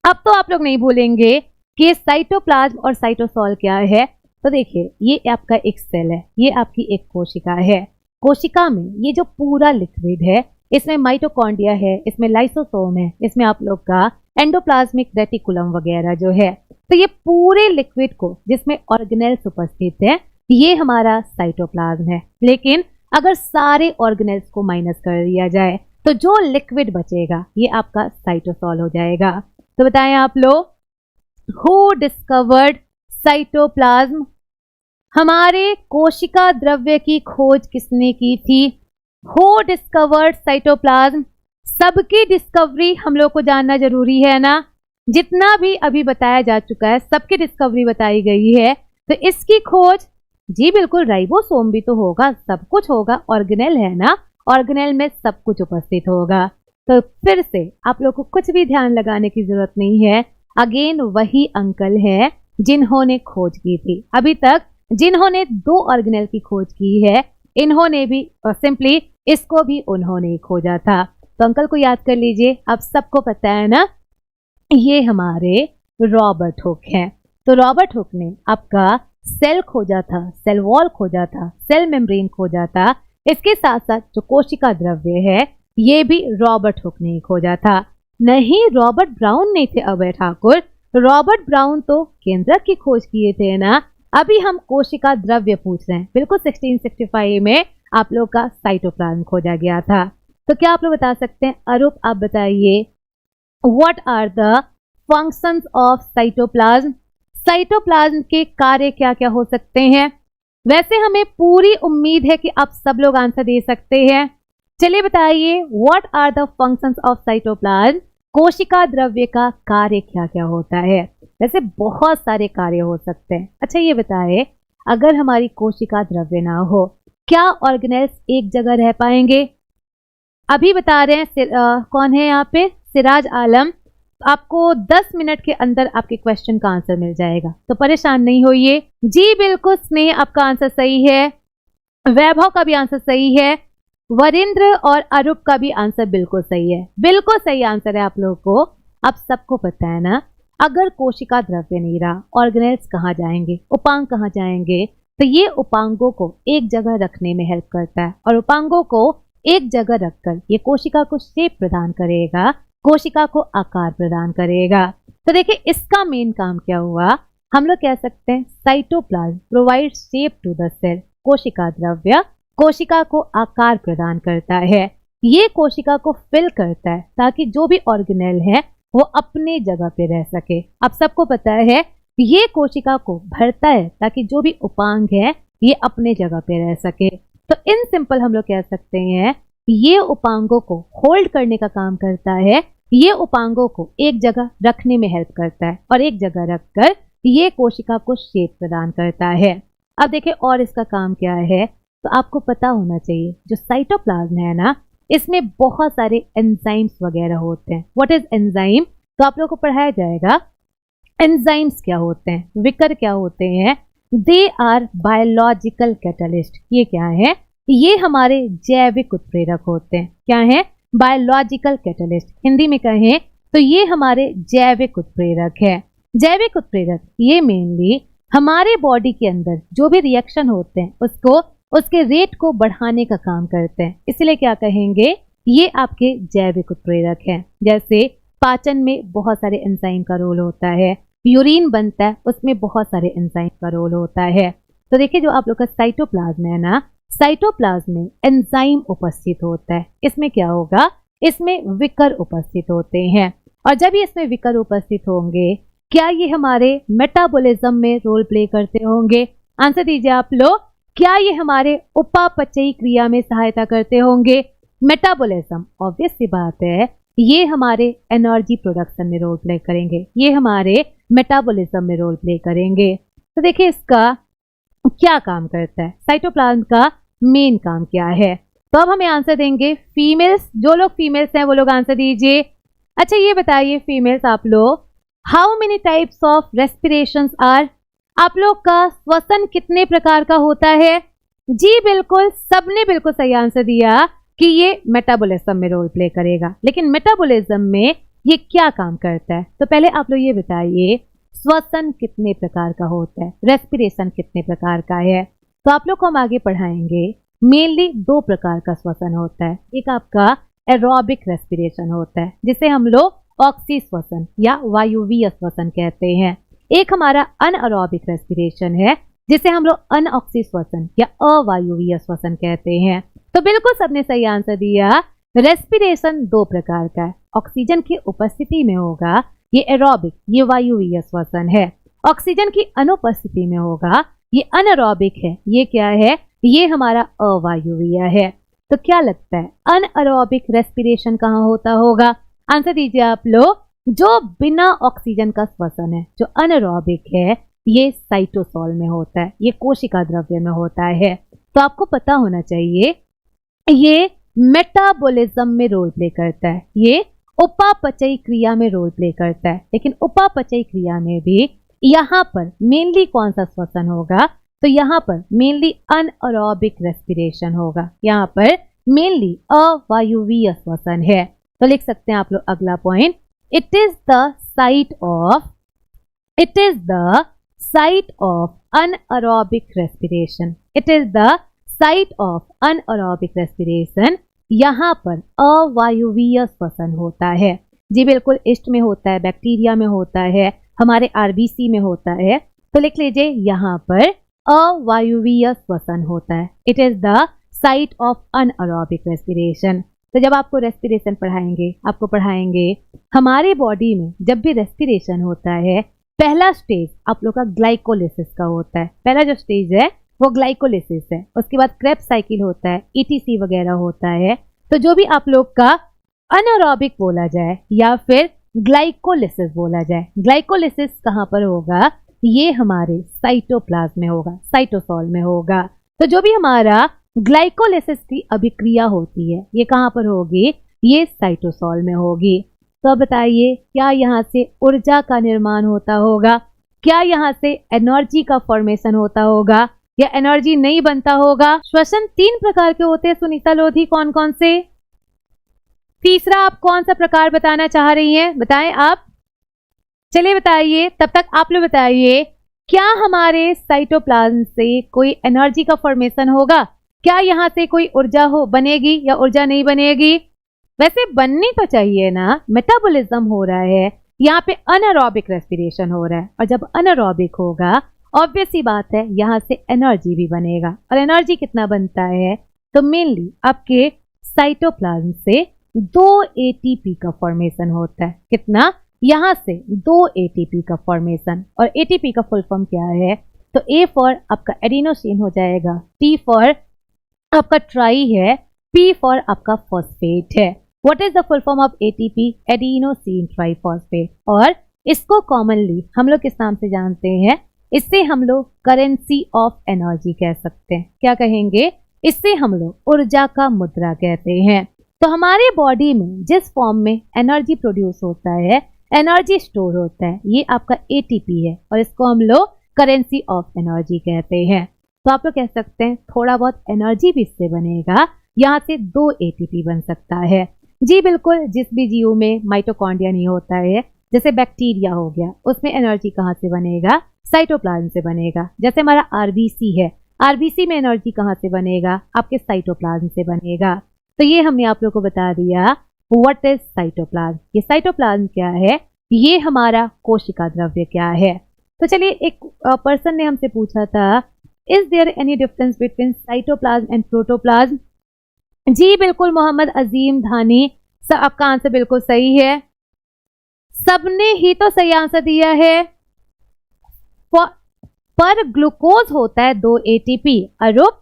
अब तो आप लोग नहीं भूलेंगे कि साइटोप्लाज्म और साइटोसॉल क्या है। तो देखिए, ये आपका एक सेल है, ये आपकी एक कोशिका है। कोशिका में ये जो पूरा लिक्विड है, इसमें माइटोकॉन्ड्रिया है, इसमें लाइसोसोम है, इसमें आप लोग का एंडोप्लाज्मिक रेटिकुलम वगैरह जो है। तो ये पूरे लिक्विड को जिसमें ऑर्गेनेल्स उपस्थित है, ये हमारा साइटोप्लाज्म है। लेकिन अगर सारे ऑर्गेनेल्स को माइनस कर दिया जाए तो जो लिक्विड बचेगा ये आपका साइटोसॉल हो जाएगा। तो बताएं आप लोग, हु डिस्कवर्ड साइटोप्लाज्म? हमारे कोशिका द्रव्य की खोज किसने की थी? Who discovered cytoplasm? सबकी डिस्कवरी हम लोग को जानना जरूरी है ना। जितना भी अभी बताया जा चुका है सबकी डिस्कवरी बताई गई है, तो इसकी खोज, जी बिल्कुल, राइबोसोम भी तो होगा, सब कुछ होगा, ऑर्गेनेल है ना, ऑर्गेनेल में सब कुछ उपस्थित होगा। तो फिर से आप लोग को कुछ भी ध्यान लगाने की जरूरत नहीं है, अगेन वही अंकल है जिन्होंने खोज की थी। अभी तक जिन्होंने 2 ऑर्गेनेल की खोज की है, इन्होंने भी सिंपली इसको भी उन्होंने ही खोजा था। तो अंकल को याद कर लीजिए, आप सबको पता है ना, ये हमारे रॉबर्ट हुक हैं। तो रॉबर्ट हुक ने आपका सेल खोजा था, सेल वॉल खोजा था, सेल मेम्ब्रेन खोजा था। इसके साथ साथ जो कोशिका द्रव्य है ये भी रॉबर्ट हुक ने खोजा था। नहीं, रॉबर्ट ब्राउन नहीं थे अभय ठाकुर। रॉबर्ट ब्राउन तो केंद्रक की खोज किए थे ना। अभी हम कोशिका द्रव्य पूछ रहे हैं। बिल्कुल 1665 में आप लोग का साइटोप्लाज्म खोजा गया था। तो क्या आप लोग बता सकते हैं? अरूप आप बताइए, what are the functions of cytoplasm? Cytoplasm के कार्य क्या क्या हो सकते हैं? वैसे हमें पूरी उम्मीद है कि आप सब लोग आंसर दे सकते हैं। चलिए बताइए, what are the functions of cytoplasm? कोशिका द्रव्य का कार्य क्या क्या होता है? वैसे बहुत सारे कार्य हो सकते हैं। अच्छा ये बताइए, अगर हमारी कोशिका द्रव्य ना हो, क्या ऑर्गेनेल्स एक जगह रह पाएंगे? अभी बता रहे हैं कौन है यहाँ पे? सिराज आलम। आपको 10 मिनट के अंदर आपके क्वेश्चन का आंसर मिल जाएगा, तो परेशान नहीं होइए। जी बिल्कुल, स्नेह आपका आंसर सही है, वैभव का भी आंसर सही है, वरिंद्र और अरूप का भी आंसर बिल्कुल सही है। बिल्कुल सही आंसर है आप लोगों को। आप सबको पता है ना, अगर कोशिका द्रव्य नहीं रहा, ऑर्गेनेल्स कहाँ जाएंगे, उपांग कहाँ जाएंगे? तो ये उपांगों को एक जगह रखने में हेल्प करता है, और उपांगों को एक जगह रखकर ये कोशिका को शेप प्रदान करेगा, कोशिका को आकार प्रदान करेगा। तो देखिए इसका मेन काम क्या हुआ, हम लोग कह सकते हैं cytoplasm provide shape to the cell. कोशिका द्रव्य कोशिका को आकार प्रदान करता है, ये कोशिका को फिल करता है ताकि जो भी ऑर्गेनेल है वो अपने जगह पे रह सके। आप सबको पता है ये कोशिका को भरता है ताकि जो भी उपांग है ये अपने जगह पे रह सके। तो इन सिंपल हम लोग कह सकते हैं ये उपांगों को होल्ड करने का काम करता है, ये उपांगों को एक जगह रखने में हेल्प करता है, और एक जगह रखकर ये कोशिका को शेप प्रदान करता है। अब देखिए और इसका काम क्या है, तो आपको पता होना चाहिए जो साइटोप्लाज्म है ना, इसमें बहुत सारे एंजाइम्स वगैरह होते हैं। What is enzyme? तो आप लोगों को पढ़ाया जाएगा एंजाइम्स क्या होते हैं, विकर क्या होते हैं। They are biological catalyst. ये क्या है? ये हमारे जैविक उत्प्रेरक होते हैं। क्या है? Biological catalyst. हिंदी में कहें तो ये हमारे जैविक उत्प्रेरक है। जैविक उत्प्रेरक ये मेनली हमारे बॉडी के अंदर जो भी रिएक्शन होते हैं उसको, उसके रेट को बढ़ाने का काम करते हैं। इसलिए क्या कहेंगे, ये आपके जैविक उत्प्रेरक हैं। जैसे पाचन में बहुत सारे एंजाइम का रोल होता है, यूरिन बनता है उसमें बहुत सारे एंजाइम का रोल होता है। तो देखिए जो आप लोग का साइटोप्लाज्म है ना, साइटोप्लाज्म में एंजाइम उपस्थित होता है। इसमें क्या होगा, इसमें विकर उपस्थित होते हैं, और जब ये इसमें विकर उपस्थित होंगे क्या ये हमारे मेटाबॉलिज्म में रोल प्ले करते होंगे? आंसर दीजिए आप लोग, क्या ये हमारे उपापचयी क्रिया में सहायता करते होंगे? मेटाबॉलिज्म ऑब्वियस सी बात है, ये हमारे एनर्जी प्रोडक्शन में रोल प्ले करेंगे, ये हमारे मेटाबॉलिज्म में रोल प्ले करेंगे। तो देखिए इसका क्या काम करता है, साइटोप्लाज्म का मेन काम क्या है। तो अब हमें आंसर देंगे फीमेल्स। जो लोग फीमेल्स हैं वो लोग आंसर दीजिए। अच्छा ये बताइए फीमेल्स आप लोग, how many types of respirations are? आप लोग का श्वसन कितने प्रकार का होता है? जी बिल्कुल, सबने बिल्कुल सही आंसर दिया कि ये मेटाबॉलिज्म में रोल प्ले करेगा। लेकिन मेटाबॉलिज्म में ये क्या काम करता है? तो पहले आप लोग ये बताइए श्वसन कितने प्रकार का होता है, रेस्पिरेशन कितने प्रकार का है। तो आप लोग को हम आगे पढ़ाएंगे मेनली 2 प्रकार का श्वसन होता है। एक आपका एरोबिक रेस्पिरेशन होता है जिसे हम लोग ऑक्सी श्वसन या वायुवीय श्वसन कहते हैं। एक हमारा अनएरोबिक रेस्पिरेशन है जिसे हम लोग अनऑक्सी श्वसन या अवायुवीय श्वसन कहते हैं। तो बिल्कुल सबने सही आंसर दिया। रेस्पिरेशन दो प्रकार का है, ऑक्सीजन की उपस्थिति में होगा ये एरोबिक, ये वायुवीय श्वसन है। ऑक्सीजन की अनुपस्थिति में होगा ये अनएरोबिक है, ये क्या है, ये हमारा अवायुवीय है। तो क्या लगता है अनएरोबिक रेस्पिरेशन कहाँ होता होगा? आंसर दीजिए आप लोग। जो बिना ऑक्सीजन का श्वसन है, जो अनएरोबिक है, ये साइटोसोल में होता है, ये कोशिका द्रव्य में होता है। तो आपको पता होना चाहिए ये मेटाबॉलिज्म में रोल प्ले करता है, ये उपापचयी क्रिया में रोल प्ले करता है। लेकिन उपापचयी क्रिया में भी यहाँ पर मेनली कौन सा श्वसन होगा? तो यहाँ पर मेनली अनएरोबिक रेस्पिरेशन होगा, यहाँ पर मेनली अवायुवीय श्वसन है। तो लिख सकते हैं आप लोग अगला point, it is the site of anaerobic respiration. It is the site of anaerobic respiration. यहाँ पर अवायुवीय श्वसन होता है। जी बिल्कुल, ईस्ट में होता है, बैक्टीरिया में होता है, हमारे आरबीसी में होता है। तो लिख लीजिए यहाँ पर अवायुवीय श्वसन होता है। It is the site of anaerobic respiration. तो जब आपको रेस्पिरेशन पढ़ाएंगे, आपको पढ़ाएंगे हमारे बॉडी में जब भी रेस्पिरेशन होता है, पहला स्टेज आप लोग का ग्लाइकोलिसिस का होता है। पहला जो स्टेज है वो ग्लाइकोलिसिस है। उसके बाद क्रेब्स साइकिल होता है, ईटीसी वगैरह होता है। तो जो भी आप लोग का अनएरोबिक बोला जाए या फिर ग्लाइकोलिसिस बोला जाए, ग्लाइकोलिसिस कहाँ पर होगा? ये हमारे साइटोप्लाज्म में होगा, साइटोसोल में होगा। तो जो भी हमारा ग्लाइकोलिसिस की अभिक्रिया होती है, ये कहाँ पर होगी? ये साइटोसोल में होगी। तो बताइए, क्या यहाँ से ऊर्जा का निर्माण होता होगा? क्या यहाँ से एनर्जी का फॉर्मेशन होता होगा या एनर्जी नहीं बनता होगा? श्वसन 3 प्रकार के होते हैं सुनीता लोधी, कौन कौन से? तीसरा आप कौन सा प्रकार बताना चाह रही हैं? बताएं आप, चलिए बताइए। तब तक आप लोग बताइए, क्या हमारे साइटोप्लाज्म से कोई एनर्जी का फॉर्मेशन होगा? क्या यहाँ से कोई ऊर्जा बनेगी या ऊर्जा नहीं बनेगी? वैसे बननी तो चाहिए ना, मेटाबॉलिज्म हो रहा है, यहाँ पे अनएरोबिक रेस्पिरेशन हो रहा है। और जब अनएरोबिक होगा, ऑब्वियस सी बात है यहाँ से एनर्जी भी बनेगा। और एनर्जी कितना बनता है? तो मेनली आपके साइटोप्लाज्म से 2 एटीपी का फॉर्मेशन होता है। कितना? यहाँ से 2 एटीपी का फॉर्मेशन। और एटीपी का फुल फॉर्म क्या है? तो ए फॉर आपका एडिनोसिन हो जाएगा, टी फॉर आपका ट्राई है, पी फॉर आपका फॉस्फेट है। What is the full form of ATP? Adenosine triphosphate. और इसको कॉमनली हम लोग किस नाम से जानते हैं? इससे हम लोग करेंसी ऑफ एनर्जी कह सकते हैं। क्या कहेंगे? इससे हम लोग ऊर्जा का मुद्रा कहते हैं। तो हमारे बॉडी में जिस फॉर्म में एनर्जी प्रोड्यूस होता है, एनर्जी स्टोर होता है, ये आपका एटीपी है। और इसको हम लोग करेंसी ऑफ एनर्जी कहते हैं। तो आप लोग कह सकते हैं थोड़ा बहुत एनर्जी भी इससे बनेगा, यहाँ से 2 एटीपी बन सकता है। जी बिल्कुल, जिस भी जीव में माइटोकॉन्ड्रिया नहीं होता है, जैसे बैक्टीरिया हो गया, उसमें एनर्जी कहाँ से बनेगा? साइटोप्लाज्म से बनेगा। जैसे हमारा आरबीसी है, आरबीसी में एनर्जी कहाँ से बनेगा? आपके साइटोप्लाज्म से बनेगा। तो ये हमने आप लोग को बता दिया व्हाट इज साइटोप्लाज्म। ये साइटोप्लाज्म क्या है, ये हमारा कोशिका द्रव्य क्या है। तो चलिए, एक पर्सन ने हमसे पूछा था, is there any difference between cytoplasm and protoplasm? जी बिल्कुल मोहम्मद अजीम धानी, आपका आंसर बिल्कुल सही है। सबने ही तो सही आंसर दिया है। पर ग्लूकोज होता है 2 एटीपी। अरुप,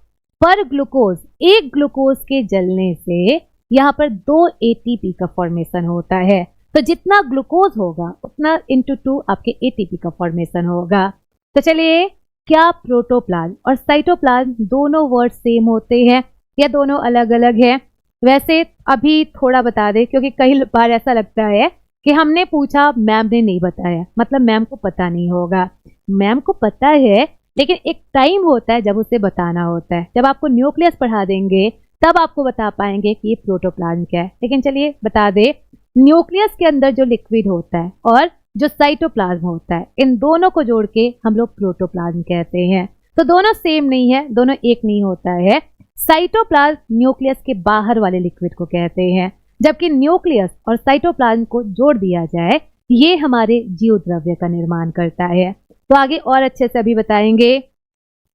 पर ग्लूकोज, एक ग्लूकोज के जलने से यहाँ पर 2 एटीपी का फॉर्मेशन होता है। तो जितना ग्लूकोज होगा उतना इंटू 2 आपके एटीपी का फॉर्मेशन होगा। तो चलिए, क्या प्रोटोप्लाज्म और साइटोप्लाज्म दोनों वर्ड सेम होते हैं या दोनों अलग अलग है? वैसे अभी थोड़ा बता दे, क्योंकि कई बार ऐसा लगता है कि हमने पूछा, मैम ने नहीं बताया, मतलब मैम को पता नहीं होगा। मैम को पता है, लेकिन एक टाइम होता है जब उसे बताना होता है। जब आपको न्यूक्लियस पढ़ा देंगे तब आपको बता पाएंगे कि ये प्रोटोप्लाज्म क्या है। लेकिन चलिए बता दे, न्यूक्लियस के अंदर जो लिक्विड होता है और जो साइटोप्लाज्म होता है, इन दोनों को जोड़ के हम लोग प्रोटोप्लाज्म कहते हैं। तो दोनों सेम नहीं है, दोनों एक नहीं होता है। साइटोप्लाज्म न्यूक्लियस के बाहर वाले लिक्विड को कहते हैं, जबकि न्यूक्लियस और साइटोप्लाज्म को जोड़ दिया जाए, ये हमारे जीव द्रव्य का निर्माण करता है। तो आगे और अच्छे से अभी बताएंगे।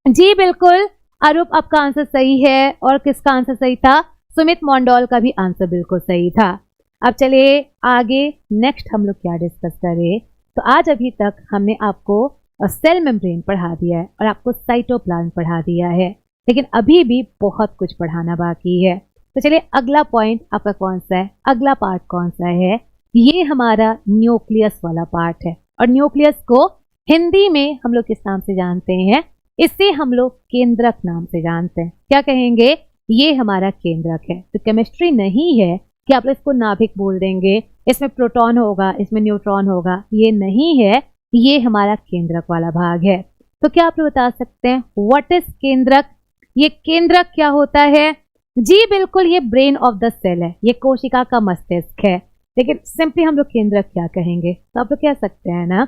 जी बिल्कुल, अरूप आपका आंसर सही है। और किसका आंसर सही था? सुमित मोंडोल का भी आंसर बिल्कुल सही था। अब चलिए आगे नेक्स्ट हम लोग क्या डिस्कस करें। तो आज अभी तक हमने आपको सेल मेम्ब्रेन पढ़ा दिया है और आपको साइटोप्लाज्म पढ़ा दिया है, लेकिन अभी भी बहुत कुछ पढ़ाना बाकी है। तो चलिए अगला पॉइंट आपका कौन सा है, अगला पार्ट कौन सा है? ये हमारा न्यूक्लियस वाला पार्ट है। और न्यूक्लियस को हिंदी में हम लोग किस नाम से जानते हैं? इसे हम लोग केंद्रक नाम से जानते हैं। क्या कहेंगे? ये हमारा केंद्रक है। तो केमिस्ट्री नहीं है कि आप इसको नाभिक बोल देंगे, इसमें प्रोटॉन होगा, इसमें न्यूट्रॉन होगा, ये नहीं है। ये हमारा केंद्रक वाला भाग है। तो क्या आप लोग बता सकते हैं व्हाट इज केंद्रक? ये केंद्रक क्या होता है? जी बिल्कुल, ये ब्रेन ऑफ द सेल है, ये कोशिका का मस्तिष्क है। लेकिन सिंपली हम लोग केंद्रक क्या कहेंगे? तो आप लोग कह सकते हैं ना,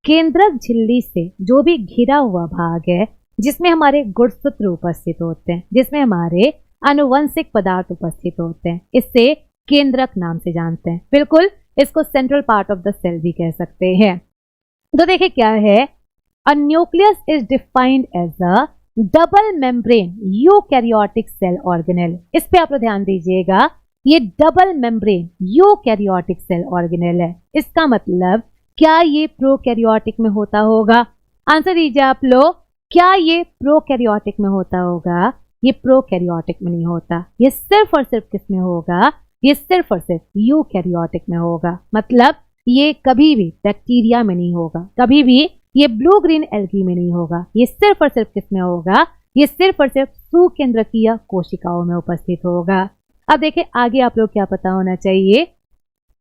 केंद्रक झिल्ली से जो भी घिरा हुआ भाग है, जिसमें हमारे गुणसूत्र उपस्थित होते हैं, जिसमें हमारे आनुवंशिक पदार्थ उपस्थित होते हैं, इससे केंद्रक नाम से जानते हैं। बिल्कुल, इसको central part of the cell भी कह सकते हैं। तो देखिए क्या है, a nucleus is defined as a double membrane eukaryotic cell organelle. इस पे आप लोग ध्यान दीजिएगा, ये double membrane eukaryotic cell organelle है। इसका मतलब क्या ये प्रोकैरियोटिक में होता होगा? आंसर दीजिए आप लोग, क्या ये प्रोकैरियोटिक में होता होगा? ये प्रोकैरियोटिक में नहीं होता। ये सिर्फ और सिर्फ किस में होगा? ये सिर्फ और सिर्फ यूकैरियोटिक में होगा। मतलब ये कभी भी बैक्टीरिया में नहीं होगा, कभी भी ये ब्लू ग्रीन एल्गी में नहीं होगा। ये सिर्फ और सिर्फ किस में होगा? ये सिर्फ और सिर्फ सुकेंद्रकीय कोशिकाओं में उपस्थित होगा। अब देखिए आगे आप लोग क्या पता होना चाहिए,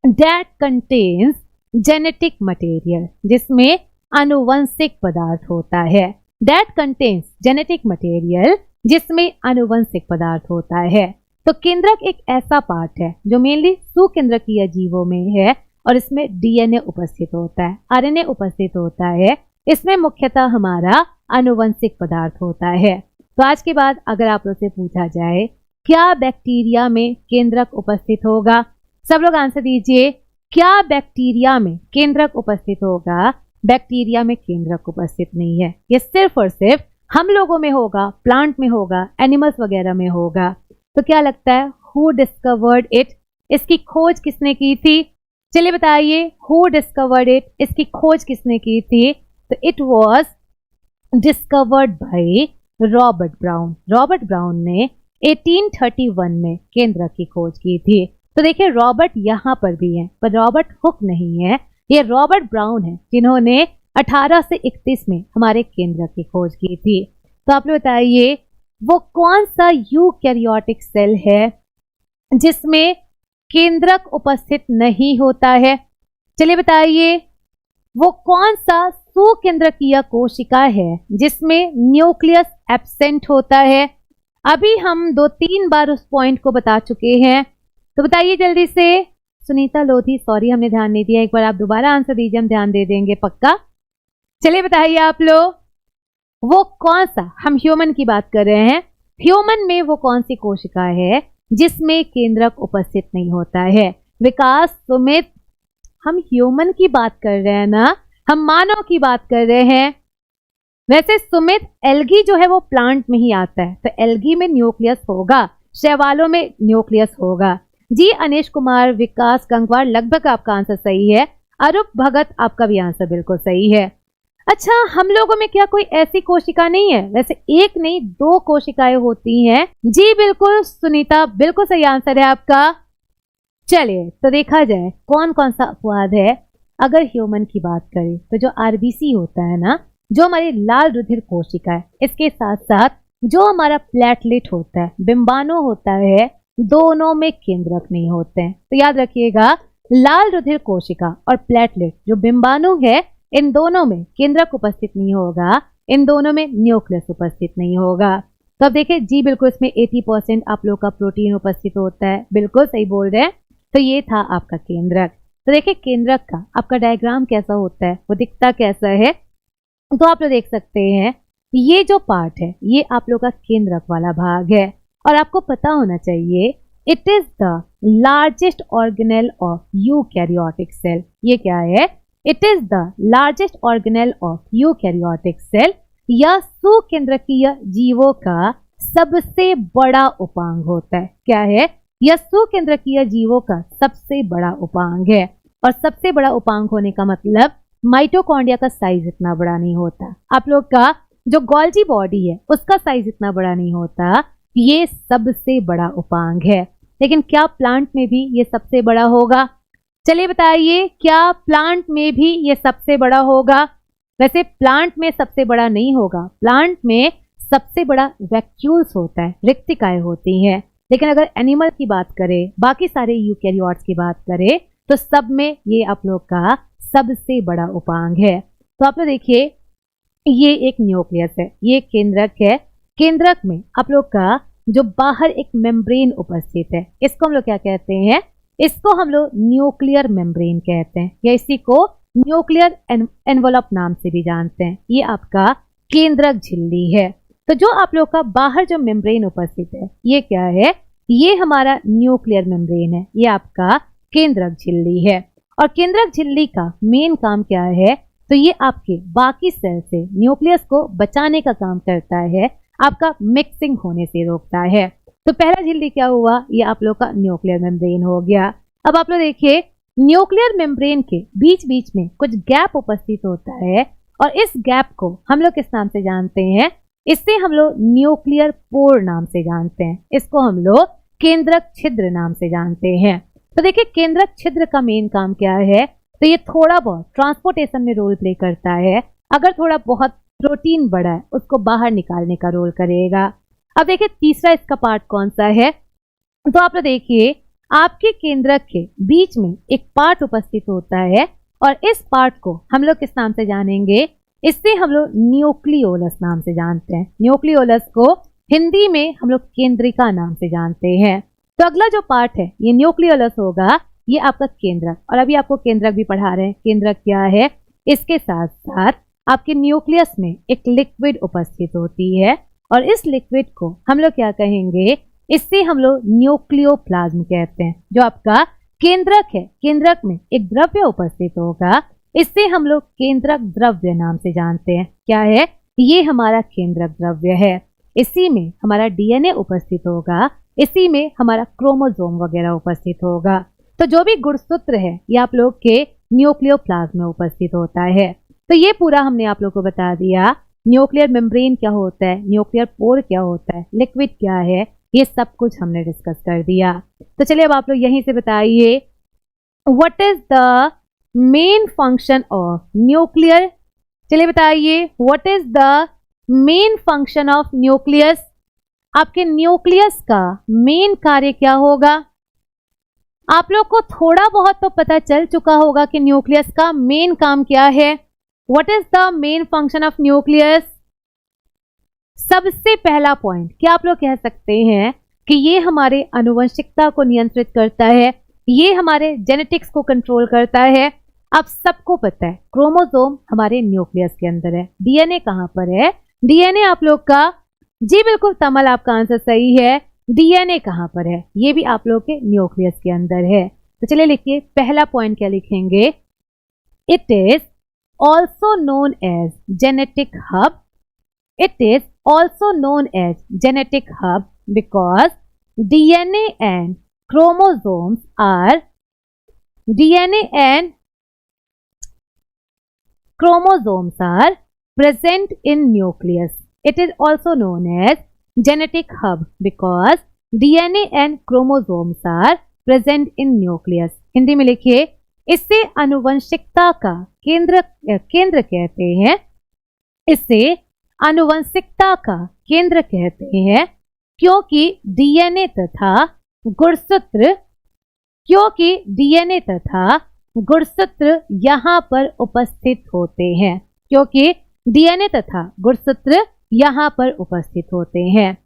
दैट कंटेन्स जेनेटिक मटेरियल, जिसमें आनुवंशिक पदार्थ होता है। दैट कंटेन्स जेनेटिक मटेरियल, जिसमें आनुवंशिक पदार्थ होता है। तो केंद्रक एक ऐसा पार्ट है जो मेनली सुकेंद्रकीय जीवों में है और इसमें डीएनए उपस्थित होता है, आरएनए उपस्थित होता है। इसमें मुख्यतः हमारा आनुवंशिक पदार्थ होता है। तो आज के बाद अगर आप लोग से पूछा जाए क्या बैक्टीरिया में केंद्रक उपस्थित होगा, सब लोग आंसर दीजिए। क्या बैक्टीरिया में केंद्रक उपस्थित होगा? बैक्टीरिया में केंद्रक उपस्थित नहीं है। ये सिर्फ और सिर्फ हम लोगों में होगा, प्लांट में होगा, एनिमल्स वगैरह में होगा। तो क्या लगता है, हु डिस्कवर्ड इट? इसकी खोज किसने की थी? चलिए बताइए, हु डिस्कवर्ड इट? इसकी खोज किसने की थी? तो it was discovered by Robert brown. Robert brown ने 1831 में केंद्रक की खोज की थी। तो देखिए रॉबर्ट यहाँ पर भी है, पर रॉबर्ट हुक नहीं है, ये रॉबर्ट ब्राउन है जिन्होंने 18 से 31 में हमारे केंद्रक की खोज की थी। तो आप लोग बताइए वो कौन सा यूकैरियोटिक सेल है जिसमें केंद्रक उपस्थित नहीं होता है? चलिए बताइए वो कौन सा सुकेंद्रकीय कोशिका है जिसमें न्यूक्लियस एब्सेंट होता है? अभी हम 2-3 बार उस पॉइंट को बता चुके हैं, तो बताइए जल्दी से। सुनीता लोधी, सॉरी हमने ध्यान नहीं दिया, एक बार आप दोबारा आंसर दीजिए, हम ध्यान दे देंगे पक्का। चलिए बताइए आप लोग, वो कौन सा, हम ह्यूमन की बात कर रहे हैं, ह्यूमन में वो कौन सी कोशिका है जिसमें केंद्रक उपस्थित नहीं होता है? विकास, सुमित, हम ह्यूमन की बात कर रहे हैं ना, हम मानव की बात कर रहे हैं। वैसे सुमित, एल्गी जो है वो प्लांट में ही आता है, तो एल्गी में न्यूक्लियस होगा, शैवालों में न्यूक्लियस होगा। जी अनिश कुमार, विकास गंगवार, लगभग आपका आंसर सही है। अरूप भगत, आपका भी आंसर बिल्कुल सही है। अच्छा, हम लोगों में क्या कोई ऐसी कोशिका नहीं है? वैसे एक नहीं 2 कोशिकाएं होती हैं। जी बिल्कुल सुनीता, बिल्कुल सही आंसर है आपका। चलिए तो देखा जाए कौन कौन सा अपवाद है। अगर ह्यूमन की बात करें तो जो आरबीसी होता है ना, जो हमारी लाल रुधिर कोशिका है, इसके साथ साथ जो हमारा प्लेटलेट होता है, बिंबाणु होता है, दोनों में केंद्रक नहीं होते हैं। तो याद रखिएगा, लाल रुधिर कोशिका और प्लेटलेट जो बिंबाणु है, इन दोनों में केंद्रक उपस्थित नहीं होगा, इन दोनों में न्यूक्लियस उपस्थित नहीं होगा। तो अब देखिए जी बिल्कुल, इसमें 80% आप लोग का प्रोटीन उपस्थित होता है, बिल्कुल सही बोल रहे हैं। तो ये था आपका केंद्रक। तो देखिए केंद्रक का आपका डायग्राम कैसा होता है, वो दिखता कैसा है, तो आप लोग देख सकते हैं ये जो पार्ट है ये आप लोग का केंद्रक वाला भाग है। और आपको पता होना चाहिए it is the largest organelle of eukaryotic cell. ये क्या है? It is the largest organelle of eukaryotic cell, यह सुकेंद्रकीय जीवों का सबसे बड़ा उपांग होता है। क्या है? यह सुकेंद्रकीय जीवों का सबसे बड़ा उपांग है। और सबसे बड़ा उपांग होने का मतलब माइटोकॉन्ड्रिया का साइज इतना बड़ा नहीं होता, आप लोग का जो गोल्जी बॉडी है उसका साइज इतना बड़ा नहीं होता। ये सबसे बड़ा उपांग है। लेकिन क्या प्लांट में भी ये सबसे बड़ा होगा? चलिए बताइए, क्या प्लांट में भी ये सबसे बड़ा होगा? वैसे प्लांट में सबसे बड़ा नहीं होगा, प्लांट में सबसे बड़ा वैक्यूल्स होता है, रिक्तिकाएं होती हैं। लेकिन अगर एनिमल की बात करें, बाकी सारे यूकैरियोट्स की बात करें, तो सब में ये आप लोग का सबसे बड़ा उपांग है। तो आप लोग देखिए, ये एक न्यूक्लियस है, ये केंद्रक है। केंद्रक में आप लोग का जो बाहर एक मेम्ब्रेन उपस्थित है, इसको हम लोग क्या कहते हैं? इसको हम लोग न्यूक्लियर मेम्ब्रेन कहते हैं, या इसी को न्यूक्लियर एनवलप नाम से भी जानते हैं। ये आपका केंद्रक झिल्ली है। तो जो आप लोग का बाहर जो मेम्ब्रेन उपस्थित है, ये क्या है? ये हमारा न्यूक्लियर मेम्ब्रेन है, ये आपका केंद्रक झिल्ली है। और केंद्रक झिल्ली का मेन काम क्या है? तो ये आपके बाकी सेल से न्यूक्लियस को बचाने का काम करता है, आपका मिक्सिंग होने से रोकता है। तो पहला झिल्ली क्या हुआ? ये आप लोग का न्यूक्लियर मेम्ब्रेन हो गया। अब आप लोग देखिए, न्यूक्लियर मेम्ब्रेन के बीच बीच में कुछ गैप उपस्थित होता है, और इस गैप को हम लोग किस नाम से जानते हैं? इससे हम लोग न्यूक्लियर पोर नाम से जानते हैं, इसको हम लोग केंद्रक छिद्र नाम से जानते हैं। तो देखिए, केंद्रक छिद्र का मेन काम क्या है? तो ये थोड़ा बहुत ट्रांसपोर्टेशन में रोल प्ले करता है। अगर थोड़ा बहुत प्रोटीन बड़ा है, उसको बाहर निकालने का रोल करेगा। अब देखिए, तीसरा इसका पार्ट कौन सा है? तो आप लोग देखिए, आपके केंद्रक के बीच में एक पार्ट उपस्थित होता है, और इस पार्ट को हम लोग किस नाम से जानेंगे? इससे हम लोग न्यूक्लियोलस नाम से जानते हैं। न्यूक्लियोलस को हिंदी में हम लोग केंद्रिका नाम से जानते हैं। तो अगला जो पार्ट है, ये न्यूक्लियोलस होगा, ये आपका केंद्रक। और अभी आपको केंद्रक भी पढ़ा रहे हैं, केंद्रक क्या है। इसके साथ साथ आपके न्यूक्लियस में एक लिक्विड उपस्थित होती है, और इस लिक्विड को हम लोग क्या कहेंगे? इससे हम लोग न्यूक्लियोप्लाज्म कहते हैं। जो आपका केंद्रक है, केंद्रक में एक द्रव्य उपस्थित होगा, इससे हम लोग केंद्रक द्रव्य नाम से जानते हैं। क्या है? ये हमारा केंद्रक द्रव्य है। इसी में हमारा डीएनए उपस्थित होगा, इसी में हमारा क्रोमोसोम वगैरह उपस्थित होगा। तो जो भी गुणसूत्र है, ये आप लोग के न्यूक्लियोप्लाज्म में उपस्थित होता है। तो ये पूरा हमने आप लोग को बता दिया। न्यूक्लियर मेम्ब्रेन क्या होता है, न्यूक्लियर पोर क्या होता है, लिक्विड क्या है, ये सब कुछ हमने डिस्कस कर दिया। तो चलिए अब आप लोग यहीं से बताइए, what is the main function of nuclear? चलिए बताइए, what is the main function of nucleus? आपके न्यूक्लियस का मेन कार्य क्या होगा? आप लोग को थोड़ा बहुत तो पता चल चुका होगा कि न्यूक्लियस का मेन काम क्या है। What is the main function of nucleus? सबसे पहला पॉइंट क्या आप लोग कह सकते हैं कि ये हमारे आनुवंशिकता को नियंत्रित करता है, ये हमारे जेनेटिक्स को कंट्रोल करता है। आप सबको पता है क्रोमोसोम हमारे न्यूक्लियस के अंदर है। डीएनए कहां पर है? डीएनए आप लोग का, जी बिल्कुल तमल, आपका आंसर सही है। डीएनए कहां पर है? ये भी आप लोग के न्यूक्लियस के अंदर है। तो चलिए लिखिए, पहला पॉइंट क्या लिखेंगे? It is also known as genetic hub. It is also known as genetic hub because DNA and chromosomes are DNA and chromosomes are present in nucleus. It is also known as genetic hub because DNA and chromosomes are present in nucleus. Hindi में लिखिए, इससे आनुवंशिकता का केंद्र कहते हैं। इससे आनुवंशिकता का केंद्र कहते हैं क्योंकि डीएनए तथा गुणसूत्र यहाँ पर उपस्थित होते हैं। क्योंकि डीएनए तथा गुणसूत्र यहाँ पर उपस्थित होते हैं।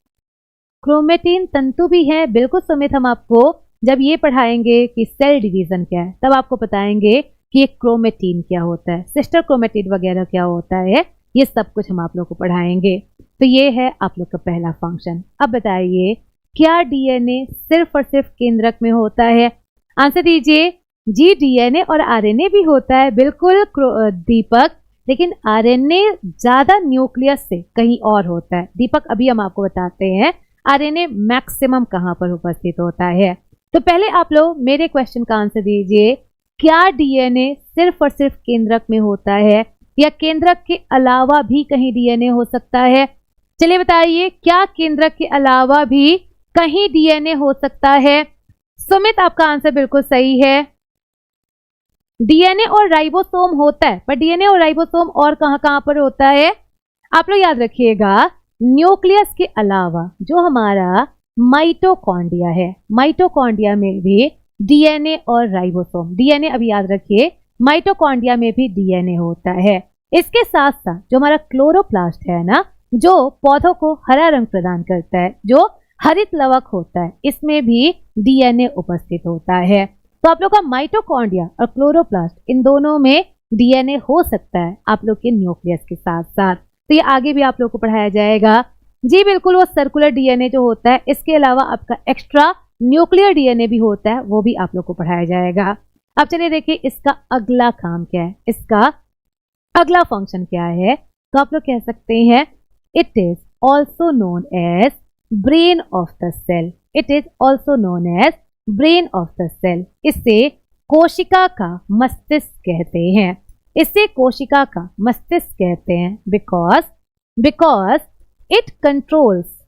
क्रोमेटिन तंतु भी है, बिल्कुल सुमित। हम आपको जब ये पढ़ाएंगे कि सेल डिवीजन क्या है, तब आपको बताएंगे कि क्रोमेटिन क्या होता है, सिस्टर क्रोमेटिड वगैरह क्या होता है, ये सब कुछ हम आप लोग को पढ़ाएंगे। तो ये है आप लोग का पहला फंक्शन। अब बताइए, क्या डीएनए सिर्फ और सिर्फ केंद्रक में होता है? आंसर दीजिए। जी, डीएनए और आरएनए भी होता है, बिल्कुल दीपक। लेकिन आरएनए ज्यादा न्यूक्लियस से कहीं और होता है। दीपक अभी हम आपको बताते हैं आरएनए मैक्सिमम कहां पर उपस्थित होता है। तो पहले आप लोग मेरे क्वेश्चन का आंसर दीजिए, क्या डीएनए सिर्फ और सिर्फ केंद्रक में होता है या केंद्रक के अलावा भी कहीं डीएनए हो सकता है? चलिए बताइए, क्या केंद्रक के अलावा भी कहीं डीएनए हो सकता है? सुमित, आपका आंसर बिल्कुल सही है। डीएनए और राइबोसोम होता है, पर डीएनए और राइबोसोम और कहां पर होता है? आप लोग याद रखिएगा, न्यूक्लियस के अलावा जो हमारा माइटोकॉन्ड्रिया है, माइटोकॉन्ड्रिया में भी डीएनए और राइबोसोम, डीएनए अभी याद रखिए, माइटोकॉन्ड्रिया में भी डीएनए होता है। इसके साथ साथ जो हमारा क्लोरोप्लास्ट है ना, जो पौधों को हरा रंग प्रदान करता है, जो हरित लवक होता है, इसमें भी डीएनए उपस्थित होता है। तो आप लोग का माइटोकॉन्ड्रिया और क्लोरोप्लास्ट, इन दोनों में डीएनए हो सकता है आप लोग के न्यूक्लियस के साथ साथ। तो ये आगे भी आप लोग को पढ़ाया जाएगा। जी बिल्कुल, वो सर्कुलर डीएनए जो होता है, इसके अलावा आपका एक्स्ट्रा न्यूक्लियर डीएनए भी होता है, वो भी आप लोग को पढ़ाया जाएगा। अब चलिए देखिए इसका अगला काम क्या है, इसका अगला फंक्शन क्या है। तो आप लोग कह सकते हैं, it is also known as brain of the cell. It is also known as brain of the cell. इसे कोशिका का मस्तिष्क कहते हैं। इसे कोशिका का मस्तिष्क कहते हैं because it controls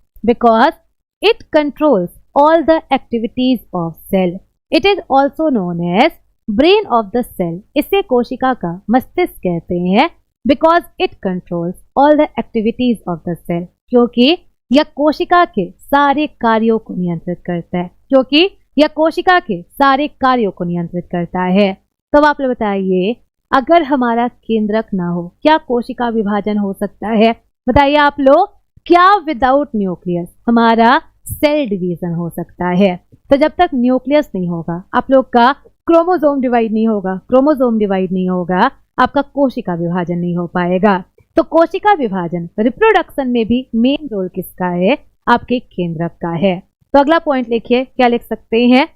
all the activities of cell. It is also known as brain of the cell. इसे कोशिका का मस्तिष्क कहते हैं because it controls all the activities of the cell. क्योंकि यह कोशिका के सारे कार्यों को नियंत्रित करता है, क्योंकि यह कोशिका के सारे कार्यों को नियंत्रित करता है। तो आप लोग बताइए, अगर हमारा केंद्रक ना हो, क्या कोशिका विभाजन हो सकता है? बताइए आप लोग, क्या विदाउट न्यूक्लियस हमारा सेल डिवीजन हो सकता है? तो जब तक न्यूक्लियस नहीं होगा, आप लोग का क्रोमोसोम डिवाइड नहीं होगा, आपका कोशिका विभाजन नहीं हो पाएगा। तो कोशिका विभाजन, रिप्रोडक्शन में भी मेन रोल किसका है? आपके केंद्रक का है। तो अगला पॉइंट लिखिए, क्या लिख सकते हैं?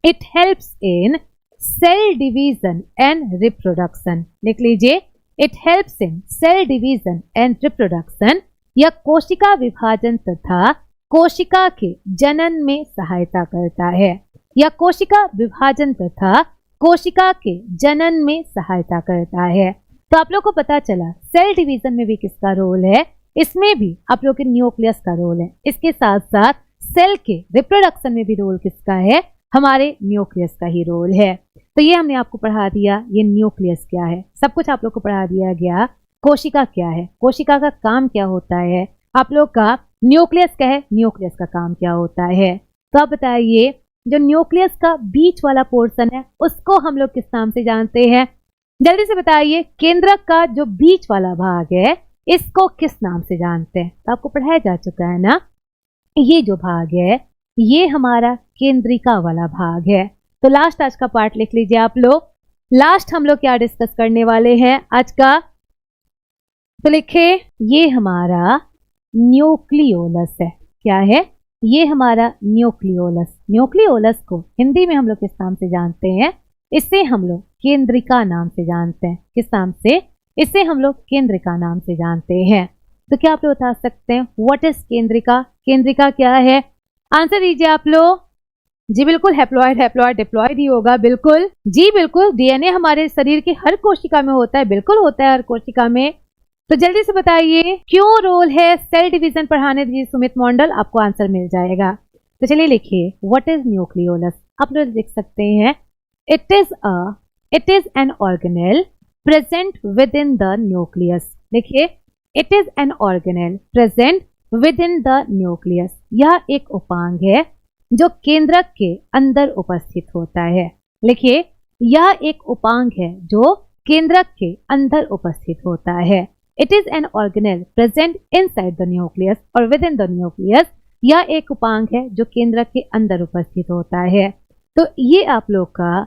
It helps in cell division and reproduction. लिख लीजिए, it helps in cell division and reproduction. यह कोशिका विभाजन तथा कोशिका के जनन में सहायता करता है। यह कोशिका विभाजन तथा कोशिका के जनन में सहायता करता है। तो आप लोग को पता चला सेल डिवीजन में भी किसका रोल है, इसमें भी आप लोग के न्यूक्लियस का रोल है। इसके साथ साथ सेल के रिप्रोडक्शन में भी रोल किसका है? हमारे न्यूक्लियस का ही रोल है। तो ये हमने आपको पढ़ा दिया, ये न्यूक्लियस क्या है, सब कुछ आप लोग को पढ़ा दिया गया। कोशिका क्या है, कोशिका का काम क्या होता है, आप लोग का न्यूक्लियस क्या है, न्यूक्लियस का काम क्या होता है। तो आप बताइए, जो न्यूक्लियस का बीच वाला पोर्शन है, उसको हम लोग किस नाम से जानते हैं? जल्दी से बताइए, केंद्रक का जो बीच वाला भाग है, इसको किस नाम से जानते हैं? तो आपको पढ़ाया जा चुका है ना, ये जो भाग है, ये हमारा केंद्रिका वाला भाग है। तो लास्ट आज का पार्ट लिख लीजिए आप लोग। लास्ट हम लोग क्या डिस्कस करने वाले हैं आज का? तो लिखे, ये हमारा न्यूक्लियोलस है। क्या है? ये हमारा न्यूक्लियोलस। न्यूक्लियोलस को हिंदी में हम लोग किस नाम से जानते हैं? इसे हम लोग केंद्रिका नाम से जानते हैं। किस नाम से? इसे हम लोग केंद्रिका नाम से जानते हैं। तो क्या आप लोग बता सकते हैं व्हाट इज केंद्रिका? केंद्रिका क्या है? आंसर दीजिए आप लोग। जी बिल्कुल, हैप्लॉइड, हैप्लॉइड, डिप्लॉइड ही होगा। बिल्कुल जी बिल्कुल, डीएनए हमारे शरीर की हर कोशिका में होता है, बिल्कुल होता है हर कोशिका में। तो जल्दी से बताइए, क्यों रोल है सेल डिवीजन पढ़ाने दीजिए सुमित मंडल, आपको आंसर मिल जाएगा। तो चलिए लिखिए, व्हाट इज न्यूक्लियोलस? आप लोग लिख सकते हैं, it is an organelle present within the nucleus. लिखिए, it is an organelle present within the nucleus. यह एक उपांग है जो केंद्रक के अंदर उपस्थित होता है। लिखिए, यह एक उपांग है जो केंद्रक के अंदर उपस्थित होता है। It is an organelle present inside the nucleus और विद इन द न्यूक्लियस। यह एक उपांग है जो केंद्रक के अंदर उपस्थित होता है। तो ये आप लोग का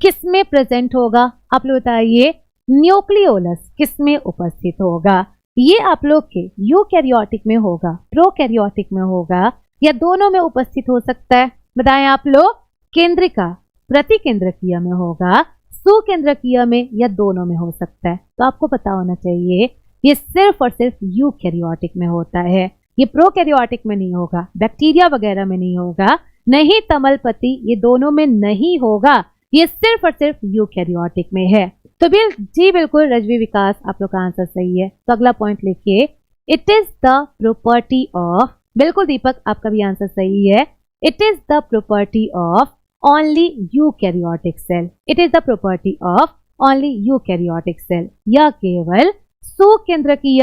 किस में प्रेजेंट होगा? आप लोग बताइए, न्यूक्लियोलस किस में उपस्थित होगा? ये आप लोग के यूकैरियोटिक में होगा, प्रोकैरियोटिक में होगा, या दोनों में उपस्थित हो सकता है? बताएं आप लोग। केंद्रिका प्रतिकेंद्रकीय में होगा, सुकेंद्रकीय में या दोनों में हो सकता है। तो आपको पता होना चाहिए ये सिर्फ और सिर्फ यूकैरियोटिक में होता है, ये प्रोकैरियोटिक में नहीं होगा, बैक्टीरिया वगैरह में नहीं होगा, नहीं तमलपति, ये दोनों में नहीं होगा, ये सिर्फ और सिर्फ यूकैरियोटिक में है। तो जी बिल्कुल रजवी विकास, आप लोग का आंसर सही है। तो अगला पॉइंट लिखिए, it is the property of, बिल्कुल दीपक आपका भी आंसर सही है, it is the property of only eukaryotic cell, it is the property of only eukaryotic cell, यह केवल सुकेंद्रकीय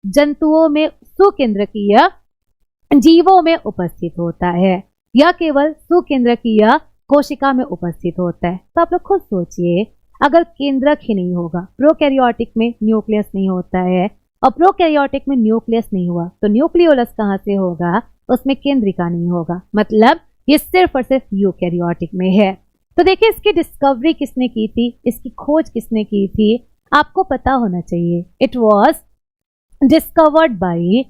जंतुओं में, सुकेंद्रकीय जीवों में उपस्थित होता है, यह केवल सुकेंद्रकीय कोशिका में उपस्थित होता है। तो आप लोग खुद सोचिए, अगर केंद्रक ही नहीं होगा, प्रोकैरियोटिक में न्यूक्लियस नहीं होता है और प्रोकैरियोटिक में न्यूक्लियस नहीं हुआ, तो न्यूक्लियोलस कहाँ से होगा, उसमें केंद्रिका नहीं होगा, मतलब ये सिर्फ और सिर्फ यूकैरियोटिक में है। तो देखिए इसकी डिस्कवरी किसने की थी, इसकी खोज किसने की थी, आपको पता होना चाहिए। It was discovered by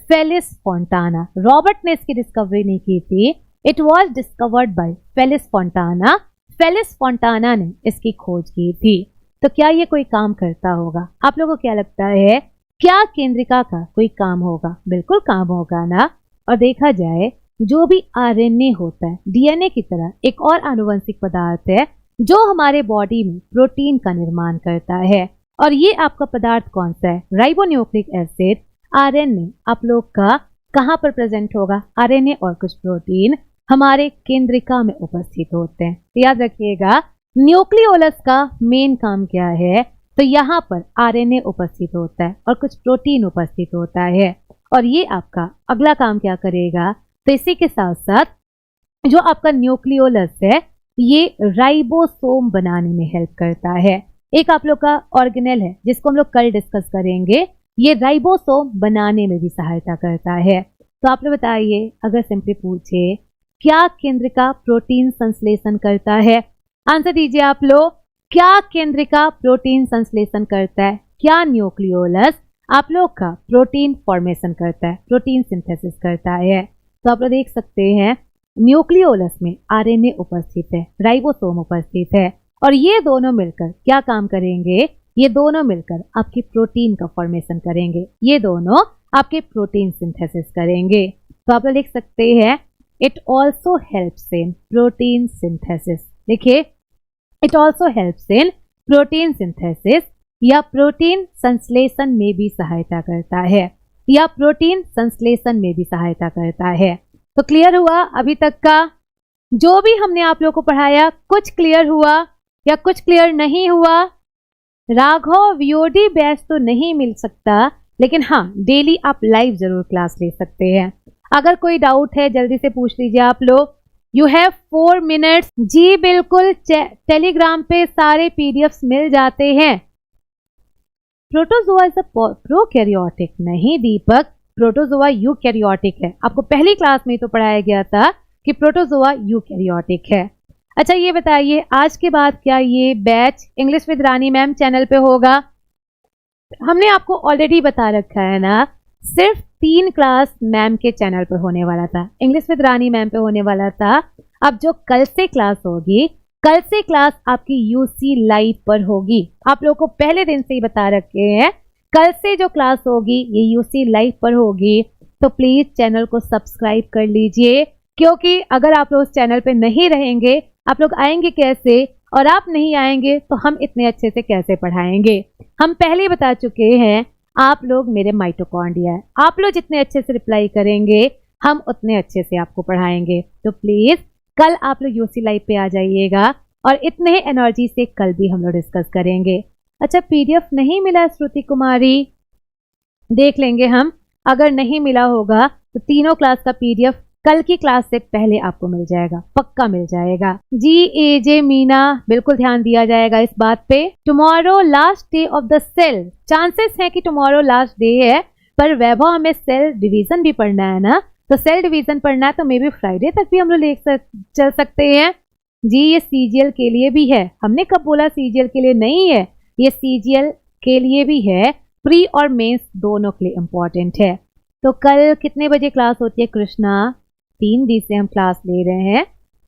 Felice Fontana, Robert ने इसकी डिस्कवरी नहीं की थी, it was discovered by Felice Fontana, Felice Fontana ने इसकी खोज की थी। तो क्या ये कोई काम करता होगा, आप लोगों को क्या लगता है, क्या केंद्रिका का कोई काम होगा? बिल्कुल काम होगा ना। और देखा जाए जो भी आरएनए होता है, डीएनए की तरह एक और आनुवंशिक पदार्थ है जो हमारे बॉडी में प्रोटीन का निर्माण करता है। और ये आपका पदार्थ कौन सा है, राइबोन्यूक्लिक एसिड। आरएनए आप लोग का कहाँ पर प्रेजेंट होगा, आरएनए और कुछ प्रोटीन हमारे केंद्रिका में उपस्थित होते हैं। तो याद रखिएगा न्यूक्लियोलस का मेन काम क्या है, तो यहाँ पर आरएनए उपस्थित होता है और कुछ प्रोटीन उपस्थित होता है। और ये आपका अगला काम क्या करेगा, तो इसी के साथ साथ जो आपका न्यूक्लियोलस है ये राइबोसोम बनाने में हेल्प करता है। एक आप लोग का ऑर्गेनेल है जिसको हम लोग कल डिस्कस करेंगे, ये राइबोसोम बनाने में भी सहायता करता है। तो आप लोग बताइए, अगर सिंपली पूछे क्या केंद्रिका प्रोटीन संश्लेषण करता है, आंसर दीजिए आप लोग, क्या केंद्रिका प्रोटीन संश्लेषण करता है, क्या न्यूक्लियोलस आप लोग का प्रोटीन फॉर्मेशन करता है, प्रोटीन सिंथेसिस करता है। तो आप लोग देख सकते हैं न्यूक्लियोलस में आरएनए उपस्थित है, राइबोसोम उपस्थित है, और ये दोनों मिलकर क्या काम करेंगे, ये दोनों मिलकर आपकी प्रोटीन का फॉर्मेशन करेंगे, ये दोनों आपके प्रोटीन सिंथेसिस करेंगे। तो आप लोग लिख सकते हैं it also helps in protein synthesis, देखिए it also helps in protein synthesis, या प्रोटीन संश्लेषण में भी सहायता करता है, या प्रोटीन संश्लेषण में भी सहायता करता है। तो क्लियर हुआ अभी तक का जो भी हमने आप लोगों को पढ़ाया, कुछ क्लियर हुआ या कुछ क्लियर नहीं हुआ? राघव वीओडी बैच तो नहीं मिल सकता, लेकिन हाँ डेली आप लाइव जरूर क्लास ले सकते हैं। अगर कोई डाउट है जल्दी से पूछ लीजिए आप लोग। You have 4 minutes. जी बिल्कुल, टेलीग्राम पे सारे पीडीएफ्स मिल जाते हैं। प्रोटोजोआ इज अ प्रोकैरियोटिक, नहीं दीपक, प्रोटोजोआ यूकैरियोटिक है। आपको पहली क्लास में तो पढ़ाया गया था कि प्रोटोजोआ यूकैरियोटिक है। अच्छा ये बताइए आज के बाद क्या ये batch English with Rani ma'am channel पे होगा? हमने आपको ऑलरेडी बता रखा है ना, सिर्फ 3 क्लास मैम के चैनल पर होने वाला था, इंग्लिश विद रानी मैम पे होने वाला था। अब जो कल से क्लास होगी, कल से क्लास आपकी यूसी लाइव पर होगी। आप लोगों को पहले दिन से ही बता रखे हैं, कल से जो क्लास होगी ये यूसी लाइव पर होगी। तो प्लीज चैनल को सब्सक्राइब कर लीजिए, क्योंकि अगर आप लोग उस चैनल पे नहीं रहेंगे, आप लोग आएंगे कैसे, और आप नहीं आएंगे तो हम इतने अच्छे से कैसे पढ़ाएंगे। हम पहले बता चुके हैं आप लोग मेरे माइटोकॉन्ड्रिया है, आप लोग जितने अच्छे से रिप्लाई करेंगे हम उतने अच्छे से आपको पढ़ाएंगे। तो प्लीज कल आप लोग यूसी लाइव पे आ जाइएगा और इतने ही एनर्जी से कल भी हम लोग डिस्कस करेंगे। अच्छा पीडीएफ नहीं मिला श्रुति कुमारी, देख लेंगे हम, अगर नहीं मिला होगा तो तीनों क्लास का पीडीएफ कल की क्लास से पहले आपको मिल जाएगा, पक्का मिल जाएगा। जी एजे मीना, बिल्कुल ध्यान दिया जाएगा इस बात पे। Tomorrow last day of the sale, chances है कि टुमारो लास्ट डे है, पर वैभव हमें सेल डिवीजन भी पढ़ना है ना, तो सेल डिवीजन पढ़ना है तो मे बी फ्राइडे तक भी हम लोग चल सकते हैं। जी ये सीजीएल के लिए भी है, हमने कब बोला सीजीएल के लिए नहीं है, ये सीजीएल के लिए भी है, प्री और मेंस दोनों के लिए इम्पोर्टेंट है। तो कल कितने बजे क्लास होती है कृष्णा? 3 दिन से हम क्लास ले रहे हैं,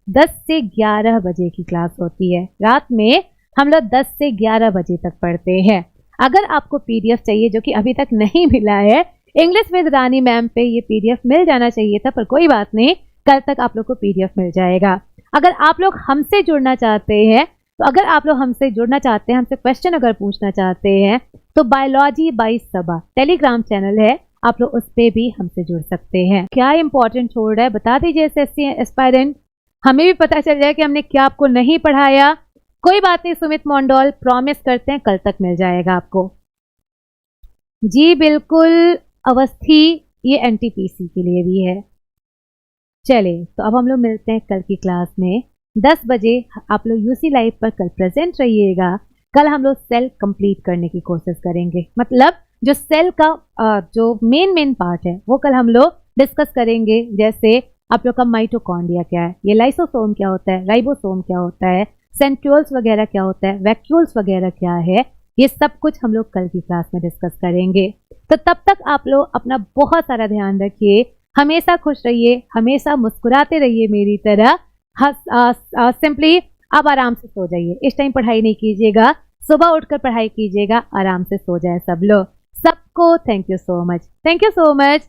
10 से 11 बजे की क्लास होती है। रात में हम लोग 10 से 11 बजे तक पढ़ते हैं। अगर आपको पीडीएफ चाहिए जो कि अभी तक नहीं मिला है, इंग्लिश विद रानी मैम पे ये पीडीएफ मिल जाना चाहिए था, पर कोई बात नहीं, कल तक आप लोग को पीडीएफ मिल जाएगा। अगर आप लोग हमसे जुड़ना चाहते हैं, तो अगर आप लोग हमसे जुड़ना चाहते हैं, हमसे क्वेश्चन अगर पूछना चाहते हैं, तो biology by Saba Telegram channel है, आप लोग उस पे भी हमसे जुड़ सकते हैं। क्या इंपॉर्टेंट छोड़ रहा है बता दीजिए एसएससी एस्पायरेंट, हमें भी पता चल जाए कि हमने क्या आपको नहीं पढ़ाया। कोई बात नहीं सुमित मोंडोल, प्रॉमिस करते हैं कल तक मिल जाएगा आपको। जी बिल्कुल अवस्थी, ये एनटीपीसी के लिए भी है। चलिए तो अब हम लोग मिलते हैं कल की क्लास में 10 बजे। आप लोग यूसी लाइव पर कल प्रेजेंट रहिएगा। कल हम लोग सेल कंप्लीट करने की कोशिश करेंगे, मतलब जो सेल का जो मेन पार्ट है वो कल हम लोग डिस्कस करेंगे। जैसे आप लोग का माइटोकॉन्ड्रिया क्या है, ये लाइसोसोम क्या होता है, राइबोसोम क्या होता है, सेंट्रियोल्स वगैरह क्या होता है, वैक्यूल्स वगैरह क्या है, ये सब कुछ हम लोग कल की क्लास में डिस्कस करेंगे। तो तब तक आप लोग अपना बहुत सारा ध्यान रखिए, हमेशा खुश रहिए, हमेशा मुस्कुराते रहिए मेरी तरह। सिंपली अब आराम से सो जाइए, इस टाइम पढ़ाई नहीं कीजिएगा, सुबह उठकर पढ़ाई कीजिएगा, आराम से सो जाए सब लोग। सबको thank you so much, thank you so much.